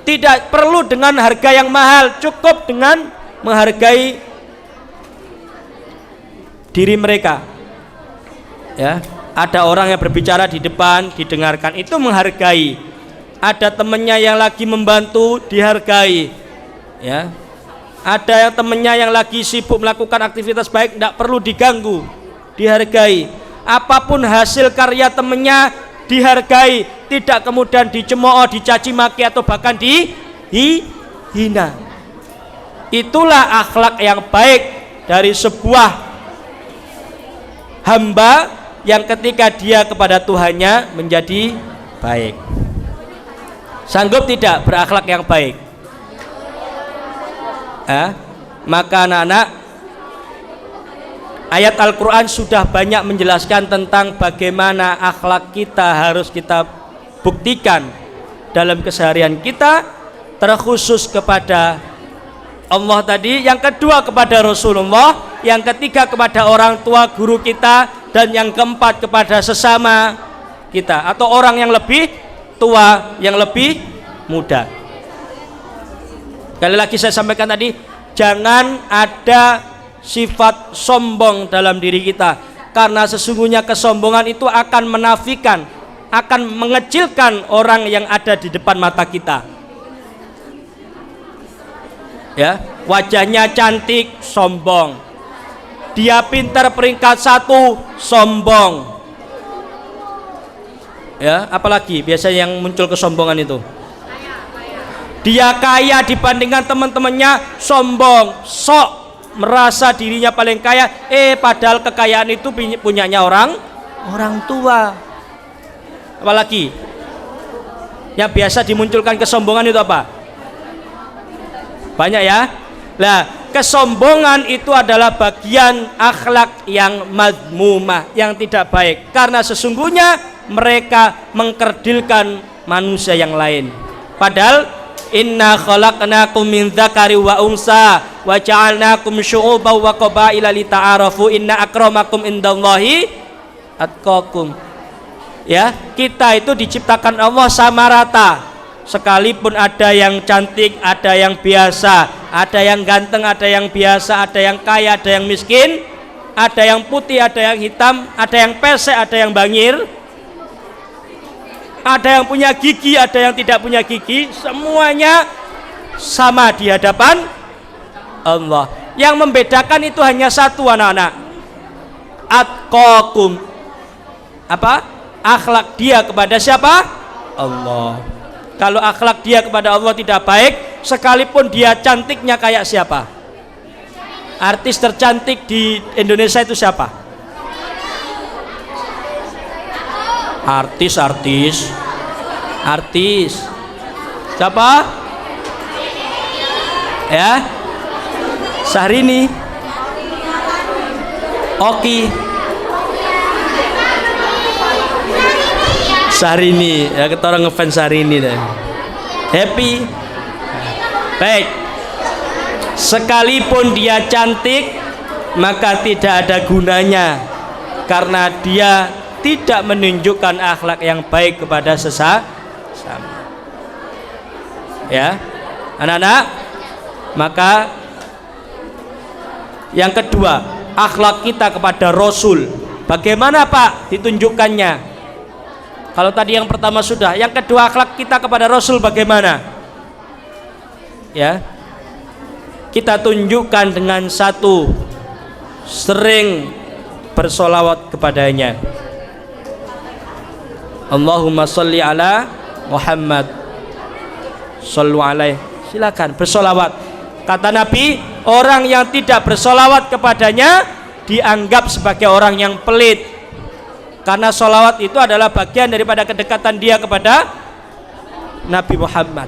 S3: Tidak perlu dengan harga yang mahal, cukup dengan menghargai diri mereka. Ya, ada orang yang berbicara di depan, didengarkan, itu menghargai. Ada temannya yang lagi membantu, dihargai. Ya, ada yang temannya yang lagi sibuk melakukan aktivitas baik, tidak perlu diganggu, dihargai. Apapun hasil karya temannya, dihargai, tidak kemudian dicemooh, dicaci maki atau bahkan dihina. Itulah akhlak yang baik dari sebuah hamba yang ketika dia kepada Tuhannya menjadi baik. Sanggup tidak berakhlak yang baik? Maka anak-anak, ayat Al-Quran sudah banyak menjelaskan tentang bagaimana akhlak kita harus kita buktikan dalam keseharian kita, terkhusus kepada Allah tadi, yang kedua kepada Rasulullah, yang ketiga kepada orang tua guru kita, dan yang keempat kepada sesama kita atau orang yang lebih tua, yang lebih muda. Sekali lagi saya sampaikan tadi, jangan ada sifat sombong dalam diri kita, karena sesungguhnya kesombongan itu akan menafikan, akan mengecilkan orang yang ada di depan mata kita. Ya, wajahnya cantik, sombong. Dia pintar peringkat 1, sombong. Ya, apalagi biasanya yang muncul kesombongan itu. Dia kaya dibandingkan teman-temannya, sombong, sok merasa dirinya paling kaya, padahal kekayaan itu punyanya orang tua. Apalagi yang biasa dimunculkan kesombongan itu apa? Banyak ya. Nah, kesombongan itu adalah bagian akhlak yang madmumah, yang tidak baik, karena sesungguhnya mereka mengkerdilkan manusia yang lain. Padahal inna khalaqnakum min dzakari wa unsa wa ja'alnakum syu'uban wa qabaila lita'arafu inna akramakum indallahi atqakum. Ya, kita itu diciptakan Allah sama rata. Sekalipun ada yang cantik, ada yang biasa, ada yang ganteng, ada yang biasa, ada yang kaya, ada yang miskin, ada yang putih, ada yang hitam, ada yang pesek, ada yang bangir, ada yang punya gigi, ada yang tidak punya gigi, semuanya sama di hadapan Allah. Yang membedakan itu hanya satu, anak-anak, atqakum. Apa? Akhlak dia kepada siapa? Allah. Kalau akhlak dia kepada Allah tidak baik, sekalipun dia cantiknya kayak siapa? Artis tercantik di Indonesia itu siapa? Artis. Siapa? Ya. Syahrini. Oki. Syahrini. Ya, kita orang ngefans Syahrini deh. Happy. Baik. Sekalipun dia cantik, maka tidak ada gunanya karena dia tidak menunjukkan akhlak yang baik kepada sesama. Ya, anak-anak. Maka yang kedua, akhlak kita kepada Rasul. Bagaimana Pak ditunjukkannya? Kalau tadi yang pertama sudah, yang kedua akhlak kita kepada Rasul bagaimana? Ya, kita tunjukkan dengan satu, sering bersolawat kepadanya. Allahumma sholli ala Muhammad. Shollu alaih. Silakan bersolawat. Kata Nabi, orang yang tidak bersolawat kepadanya dianggap sebagai orang yang pelit, karena solawat itu adalah bagian daripada kedekatan dia kepada Nabi Muhammad.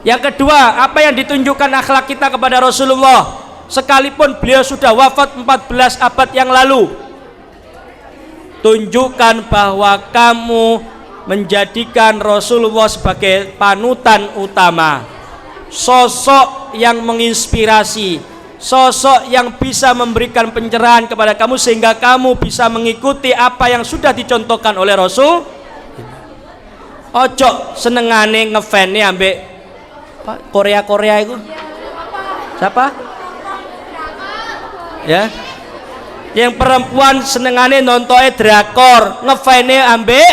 S3: Yang kedua, apa yang ditunjukkan akhlak kita kepada Rasulullah sekalipun beliau sudah wafat 14 abad yang lalu? Tunjukkan bahwa kamu menjadikan Rasulullah sebagai panutan utama, sosok yang menginspirasi, sosok yang bisa memberikan pencerahan kepada kamu sehingga kamu bisa mengikuti apa yang sudah dicontohkan oleh Rasul. Ojo senengane ngefans ambek Korea itu. Siapa? Ya. Yang perempuan senengane nontonnya drakor, ngefans ambek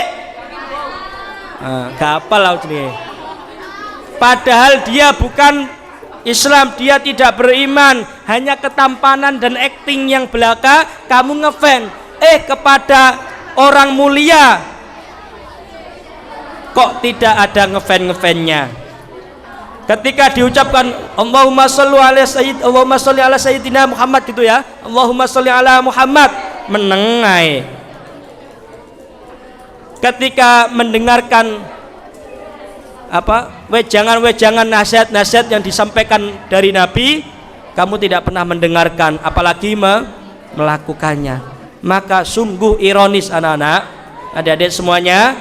S3: gak apa lah ini. Padahal dia bukan Islam, dia tidak beriman, hanya ketampanan dan akting yang belaka kamu ngefans. Kepada orang mulia kok tidak ada ngefans-ngefansnya. Ketika diucapkan Allahumma sholli ala sayyidina Muhammad gitu ya, Allahumma sholli ala Muhammad, menengai. Ketika mendengarkan wejangan-wejangan nasihat-nasihat yang disampaikan dari Nabi, kamu tidak pernah mendengarkan, apalagi melakukannya. Maka sungguh ironis anak-anak, adik-adik semuanya,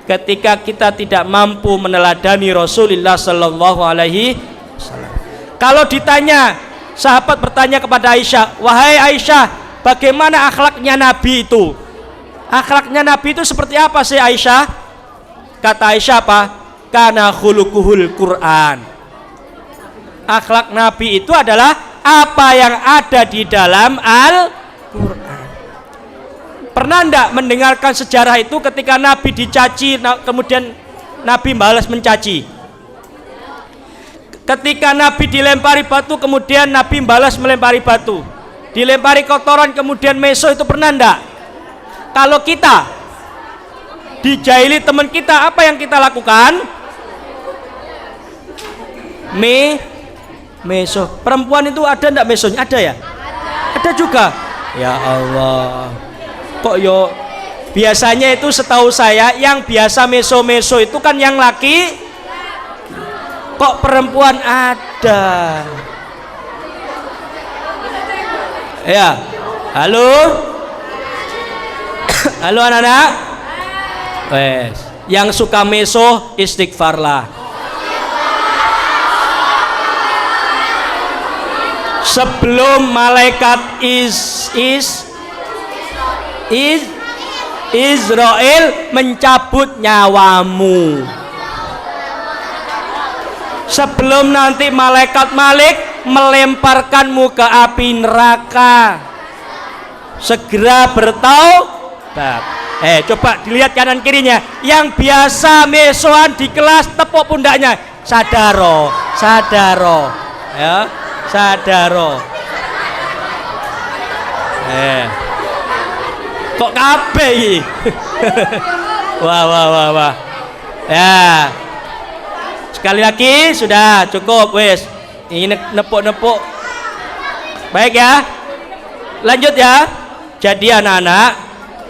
S3: ketika kita tidak mampu meneladani Rasulullah Sallallahu Alaihi Wasallam. Kalau ditanya, sahabat bertanya kepada Aisyah, wahai Aisyah, bagaimana akhlaknya Nabi itu? Akhlaknya Nabi itu seperti apa sih Aisyah? Kata Aisyah apa? Kana khuluquhul Quran. Akhlak Nabi itu adalah apa yang ada di dalam Al-Quran. Pernah enggak mendengarkan sejarah itu ketika Nabi dicaci kemudian Nabi balas mencaci? Ketika Nabi dilempari batu kemudian Nabi balas melempari batu, dilempari kotoran kemudian meso, itu pernah enggak? Kalau kita dijahili teman kita, apa yang kita lakukan? Meso. Perempuan itu ada enggak mesonya? Ada ya? Ada juga. Ya Allah. Kok yo biasanya itu setahu saya yang biasa meso-meso itu kan yang laki, kok perempuan ada? Ya, halo, halo anak-anak, wes, yang suka meso istighfarlah. Sebelum malaikat Israel mencabut nyawamu, sebelum nanti malaikat Malik melemparkanmu ke api neraka, segera bertaubat. Coba dilihat kanan kirinya, yang biasa mesoan di kelas tepuk pundaknya, sadaro, ya, sadaro. Kok kabeh iki? Wah. Ya. Sekali lagi sudah cukup wes. Ini nepuk-nepuk. Baik ya. Lanjut ya. Jadi anak-anak,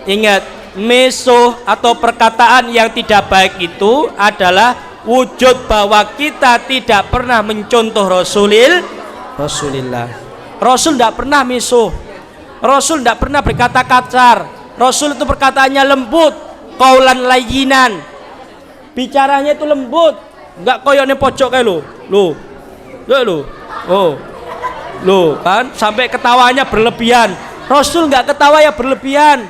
S3: ingat meso atau perkataan yang tidak baik itu adalah wujud bahwa kita tidak pernah mencontoh Rasulillah. Rasul tidak pernah meso, Rasul tidak pernah berkata kasar. Rasul itu perkataannya lembut, qaulan layyinan, bicaranya itu lembut, nggak koyoknya pojok kayak lo kan sampai ketawanya berlebihan. Rasul nggak ketawa ya berlebihan.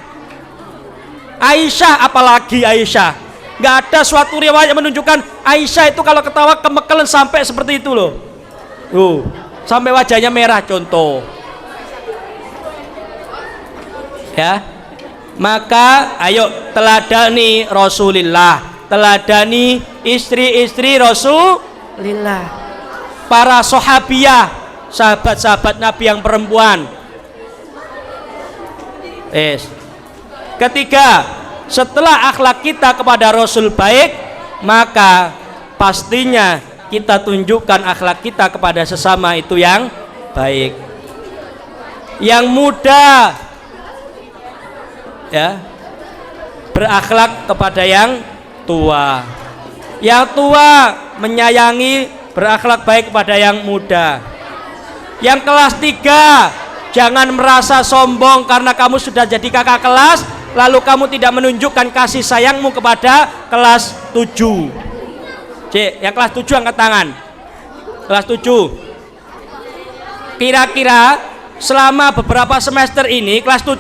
S3: Aisyah apalagi Aisyah, nggak ada suatu riwayat yang menunjukkan Aisyah itu kalau ketawa kemekelen sampai seperti itu loh, sampai wajahnya merah contoh. Ya, maka ayo teladani Rasulillah, teladani istri-istri Rasulillah, para sahabiyah, sahabat-sahabat Nabi yang perempuan. Ketiga, setelah akhlak kita kepada Rasul baik, maka pastinya kita tunjukkan akhlak kita kepada sesama itu yang baik. Yang muda ya berakhlak kepada yang tua, yang tua menyayangi berakhlak baik kepada yang muda. Yang kelas 3, jangan merasa sombong karena kamu sudah jadi kakak kelas lalu kamu tidak menunjukkan kasih sayangmu kepada kelas 7. Yang kelas 7 angkat tangan. Kelas 7. Kira-kira selama beberapa semester ini kelas 7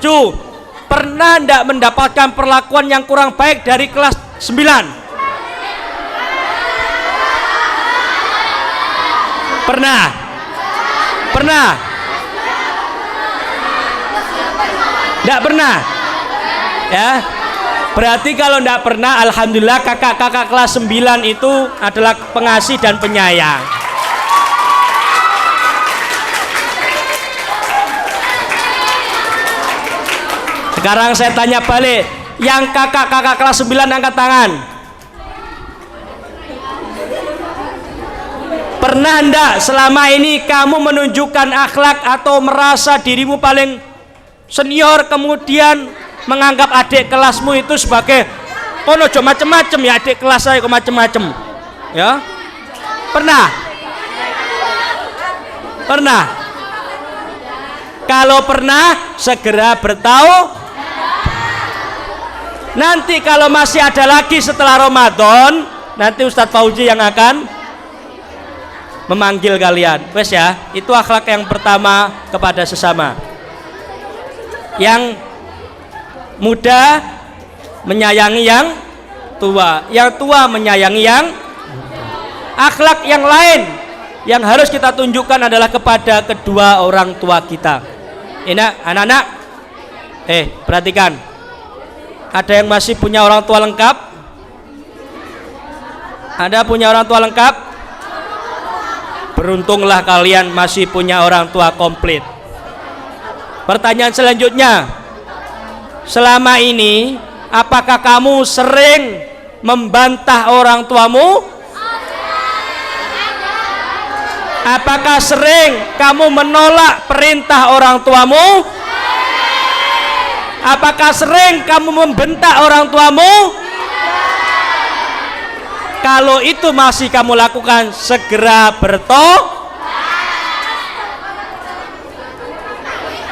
S3: pernah tidak mendapatkan perlakuan yang kurang baik dari kelas 9? Pernah? Tidak pernah? Ya, berarti kalau tidak pernah, alhamdulillah kakak-kakak kelas 9 itu adalah pengasih dan penyayang. Sekarang saya tanya balik, yang kakak-kakak kelas 9 angkat tangan. Pernah enggak selama ini kamu menunjukkan akhlak atau merasa dirimu paling senior kemudian menganggap adik kelasmu itu sebagai ojo macem-macem ya, adik kelas saya kok macem-macem ya? Pernah? Kalau pernah segera bertahu. Nanti kalau masih ada lagi setelah Ramadan, nanti Ustadz Fauzi yang akan memanggil kalian. Wes ya, itu akhlak yang pertama kepada sesama. Yang muda menyayangi yang tua, yang tua menyayangi yang akhlak yang lain yang harus kita tunjukkan adalah kepada kedua orang tua kita. Ini anak-anak, perhatikan, ada yang masih punya orang tua lengkap? Ada punya orang tua lengkap? Beruntunglah kalian masih punya orang tua komplit. Pertanyaan selanjutnya, selama ini apakah kamu sering membantah orang tuamu? Apakah sering kamu menolak perintah orang tuamu? Apakah sering kamu membentak orang tuamu? Kalau itu masih kamu lakukan, segera bertobat.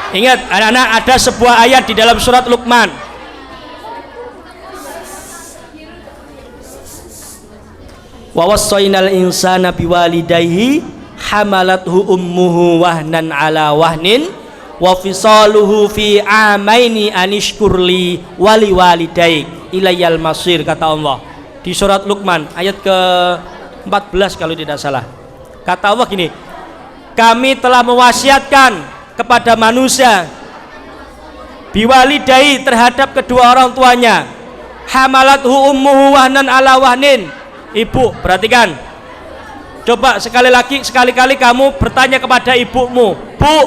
S3: Ingat anak-anak, ada sebuah ayat di dalam surat Luqman. Wa wassaynal insana biwalidayhi hamalathu ummuhu wahnan ala wahnin wa fisaluhu fi amaini anishkurli wali walidaik ilayal masir, kata Allah di surat Luqman ayat ke-14 kalau tidak salah. Kata Allah gini, kami telah mewasiatkan kepada manusia biwalidai terhadap kedua orang tuanya, hamalathu ummuhu wahnan ala wahnin. Ibu, perhatikan, coba sekali-kali kamu bertanya kepada ibumu, Bu,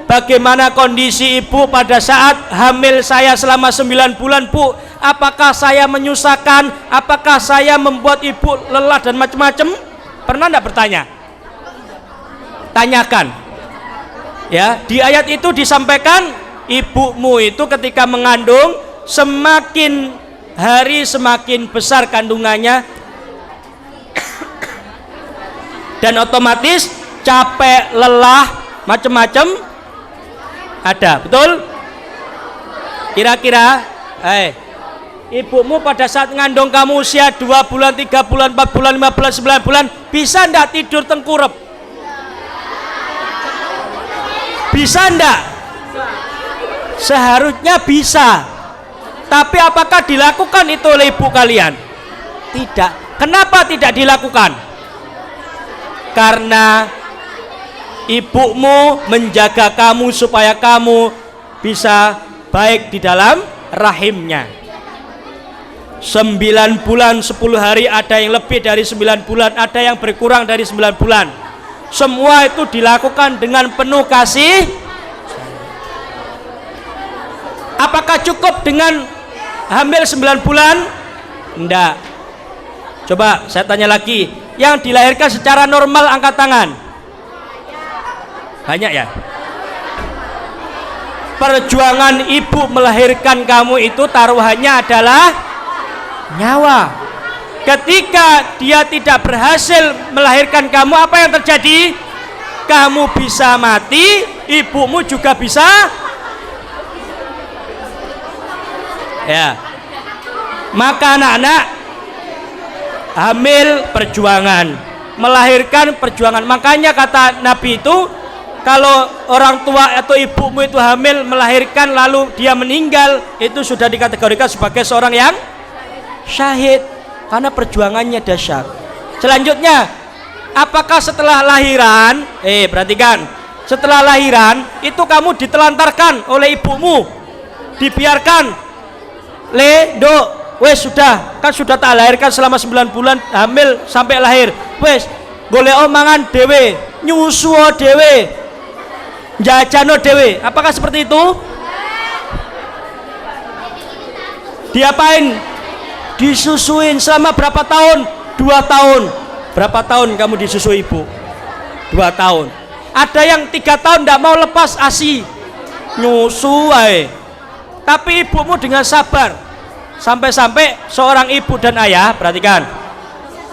S3: bagaimana kondisi ibu pada saat hamil saya selama 9 bulan, Bu? Apakah saya menyusahkan? Apakah saya membuat ibu lelah dan macam-macam? Pernah enggak bertanya? Tanyakan. Ya, di ayat itu disampaikan ibumu itu ketika mengandung semakin hari semakin besar kandungannya, dan otomatis capek, lelah, macam-macam ada. Betul? Kira-kira ibumu pada saat ngandung kamu usia 2 bulan, 3 bulan, 4 bulan, 5 bulan, 9 bulan, bisa ndak tidur tengkurap? Bisa ndak? Seharusnya bisa. Tapi apakah dilakukan itu oleh ibu kalian? Tidak. Kenapa tidak dilakukan? Karena ibumu menjaga kamu supaya kamu bisa baik di dalam rahimnya. 9 bulan 10 hari, ada yang lebih dari 9 bulan, ada yang berkurang dari 9 bulan. Semua itu dilakukan dengan penuh kasih. Apakah cukup dengan hamil 9 bulan? Enggak. Coba saya tanya lagi, yang dilahirkan secara normal angkat tangan. Banyak ya? Perjuangan ibu melahirkan kamu itu taruhannya adalah nyawa. Ketika dia tidak berhasil melahirkan kamu, apa yang terjadi? Kamu bisa mati, ibumu juga bisa. Ya. Maka anak-anak, hamil perjuangan, melahirkan perjuangan. Makanya kata Nabi itu, kalau orang tua atau ibumu itu hamil melahirkan lalu dia meninggal, itu sudah dikategorikan sebagai seorang yang syahid, karena perjuangannya dahsyat. Selanjutnya, apakah setelah lahiran, perhatikan, setelah lahiran itu kamu ditelantarkan oleh ibumu, dibiarkan, wes sudah, kan sudah tak lahirkan selama 9 bulan hamil sampai lahir, wes golek omangan dewe, nyusu dewe, jajano dewe. Apakah seperti itu? Diapain? Disusuin selama berapa tahun? 2 tahun. Berapa tahun kamu disusui ibu? 2 tahun. Ada yang 3 tahun tidak mau lepas ASI, nyusu ae. Tapi ibumu dengan sabar, sampai-sampai seorang ibu dan ayah, perhatikan,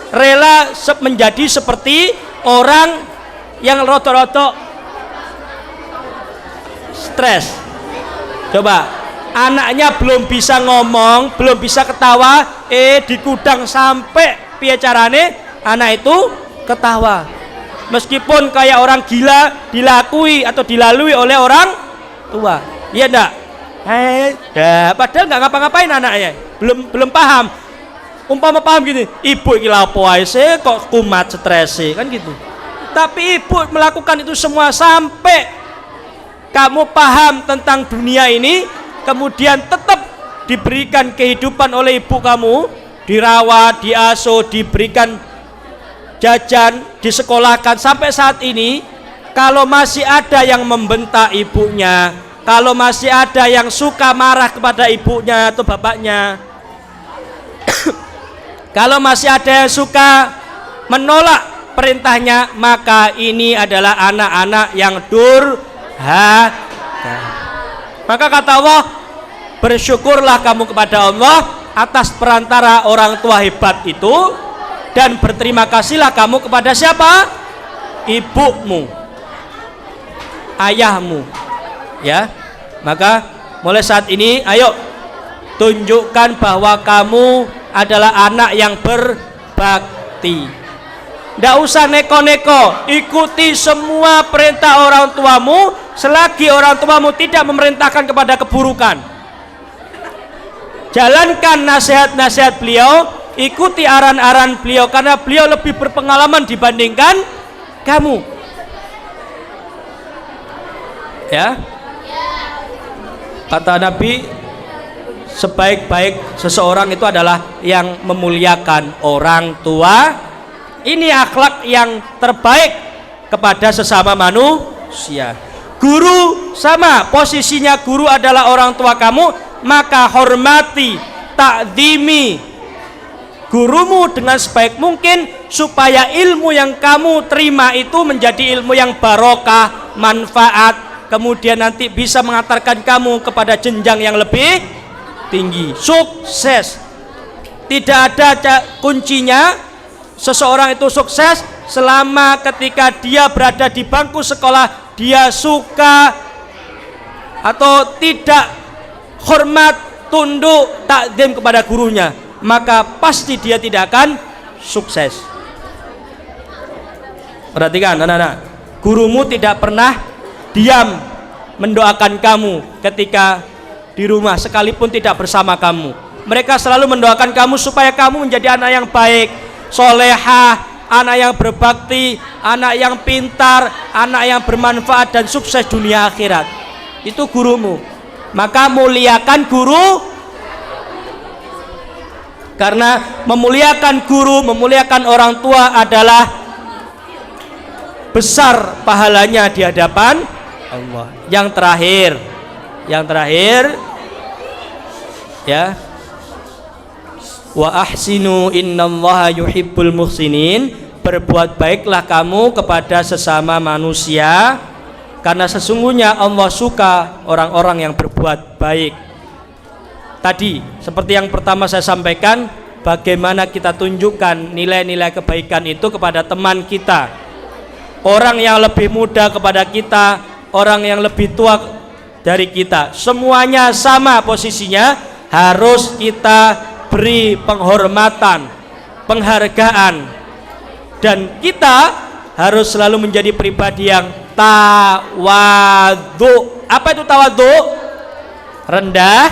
S3: rela menjadi seperti orang yang roto-roto stres. Coba, anaknya belum bisa ngomong, belum bisa ketawa, di gudang sampai piye carane anak itu ketawa. Meskipun kayak orang gila dilakui atau dilalui oleh orang tua. Iya enggak? Padahal nggak ngapa-ngapain anaknya, belum paham. Umpama paham gini, ibu iki lha opo ae kok kumat stres kan gitu. Tapi ibu melakukan itu semua sampai kamu paham tentang dunia ini, kemudian tetap diberikan kehidupan oleh ibu kamu, dirawat, diasuh, diberikan jajan, disekolahkan sampai saat ini. Kalau masih ada yang membentak ibunya, kalau masih ada yang suka marah kepada ibunya atau bapaknya, kalau masih ada yang suka menolak perintahnya, maka ini adalah anak-anak yang durhaka. Maka kata Allah, bersyukurlah kamu kepada Allah atas perantara orang tua hebat itu, dan berterima kasihlah kamu kepada siapa? Ibumu, ayahmu. Ya, maka mulai saat ini, ayo tunjukkan bahwa kamu adalah anak yang berbakti. Tidak usah neko-neko, ikuti semua perintah orang tuamu selagi orang tuamu tidak memerintahkan kepada keburukan. Jalankan nasihat-nasihat beliau, ikuti aran-aran beliau, karena beliau lebih berpengalaman dibandingkan kamu. Ya, kata Nabi, sebaik-baik seseorang itu adalah yang memuliakan orang tua. Ini akhlak yang terbaik kepada sesama manusia. Guru sama, posisinya guru adalah orang tua kamu, maka hormati, takzimi gurumu dengan sebaik mungkin, supaya ilmu yang kamu terima itu menjadi ilmu yang barokah, manfaat, kemudian nanti bisa mengantarkan kamu kepada jenjang yang lebih tinggi. Sukses. Tidak ada kuncinya seseorang itu sukses selama ketika dia berada di bangku sekolah dia suka atau tidak hormat, tunduk, takdim kepada gurunya, maka pasti dia tidak akan sukses. Perhatikan anak-anak, gurumu tidak pernah diam mendoakan kamu ketika di rumah sekalipun tidak bersama kamu. Mereka selalu mendoakan kamu supaya kamu menjadi anak yang baik, solehah, anak yang berbakti, anak yang pintar, anak yang bermanfaat dan sukses dunia akhirat. Itu gurumu. Maka muliakan guru, karena memuliakan guru, memuliakan orang tua adalah besar pahalanya di hadapan Allah. Yang terakhir ya, wa ahsinu innallaha yuhibbul muhsinin. Berbuat baiklah kamu kepada sesama manusia, karena sesungguhnya Allah suka orang-orang yang berbuat baik. Tadi seperti yang pertama saya sampaikan, bagaimana kita tunjukkan nilai-nilai kebaikan itu kepada teman kita, orang yang lebih muda kepada kita, orang yang lebih tua dari kita, semuanya sama posisinya, harus kita beri penghormatan, penghargaan, dan kita harus selalu menjadi pribadi yang tawadhu. Apa itu tawadhu? Rendah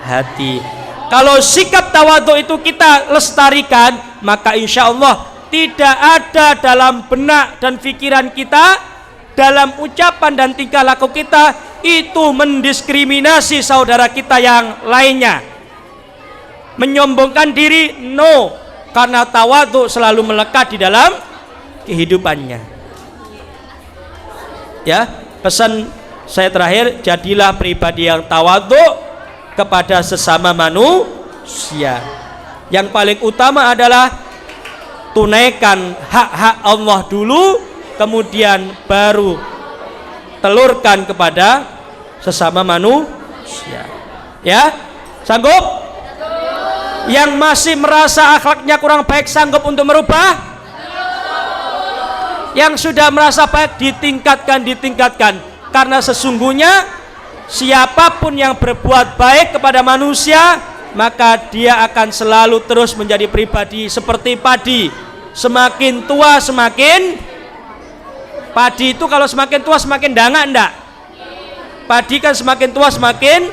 S3: hati. Kalau sikap tawadhu itu kita lestarikan, maka insya Allah tidak ada dalam benak dan pikiran kita, dalam ucapan dan tingkah laku kita itu mendiskriminasi saudara kita yang lainnya, menyombongkan diri. No, karena tawadhu selalu melekat di dalam kehidupannya. Ya, pesan saya terakhir, jadilah pribadi yang tawadhu kepada sesama manusia. Yang paling utama adalah tunaikan hak-hak Allah dulu, kemudian baru telurkan kepada sesama manusia. Ya, sanggup? Yang masih merasa akhlaknya kurang baik sanggup untuk merubah? Yang sudah merasa baik ditingkatkan. Karena sesungguhnya siapapun yang berbuat baik kepada manusia, maka dia akan selalu terus menjadi pribadi seperti padi. Semakin tua semakin, padi itu kalau semakin tua semakin dangak enggak? Padi kan semakin tua semakin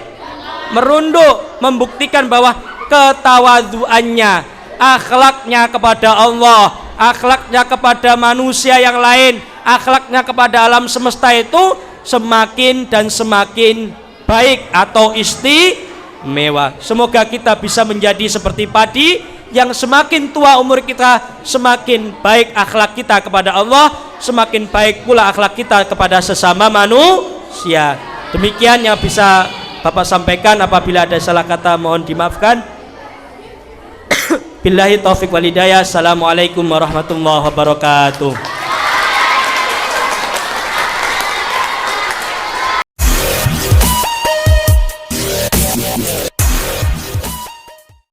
S3: merunduk, membuktikan bahwa ketawaduannya, akhlaknya kepada Allah, akhlaknya kepada manusia yang lain, akhlaknya kepada alam semesta itu semakin dan semakin baik atau istimewa. Semoga kita bisa menjadi seperti padi yang semakin tua umur kita, semakin baik akhlak kita kepada Allah, semakin baik pula akhlak kita kepada sesama manusia. Demikian yang bisa Bapak sampaikan. Apabila ada salah kata mohon dimaafkan. Billahi taufiq wal hidayah. Assalamualaikum warahmatullahi wabarakatuh.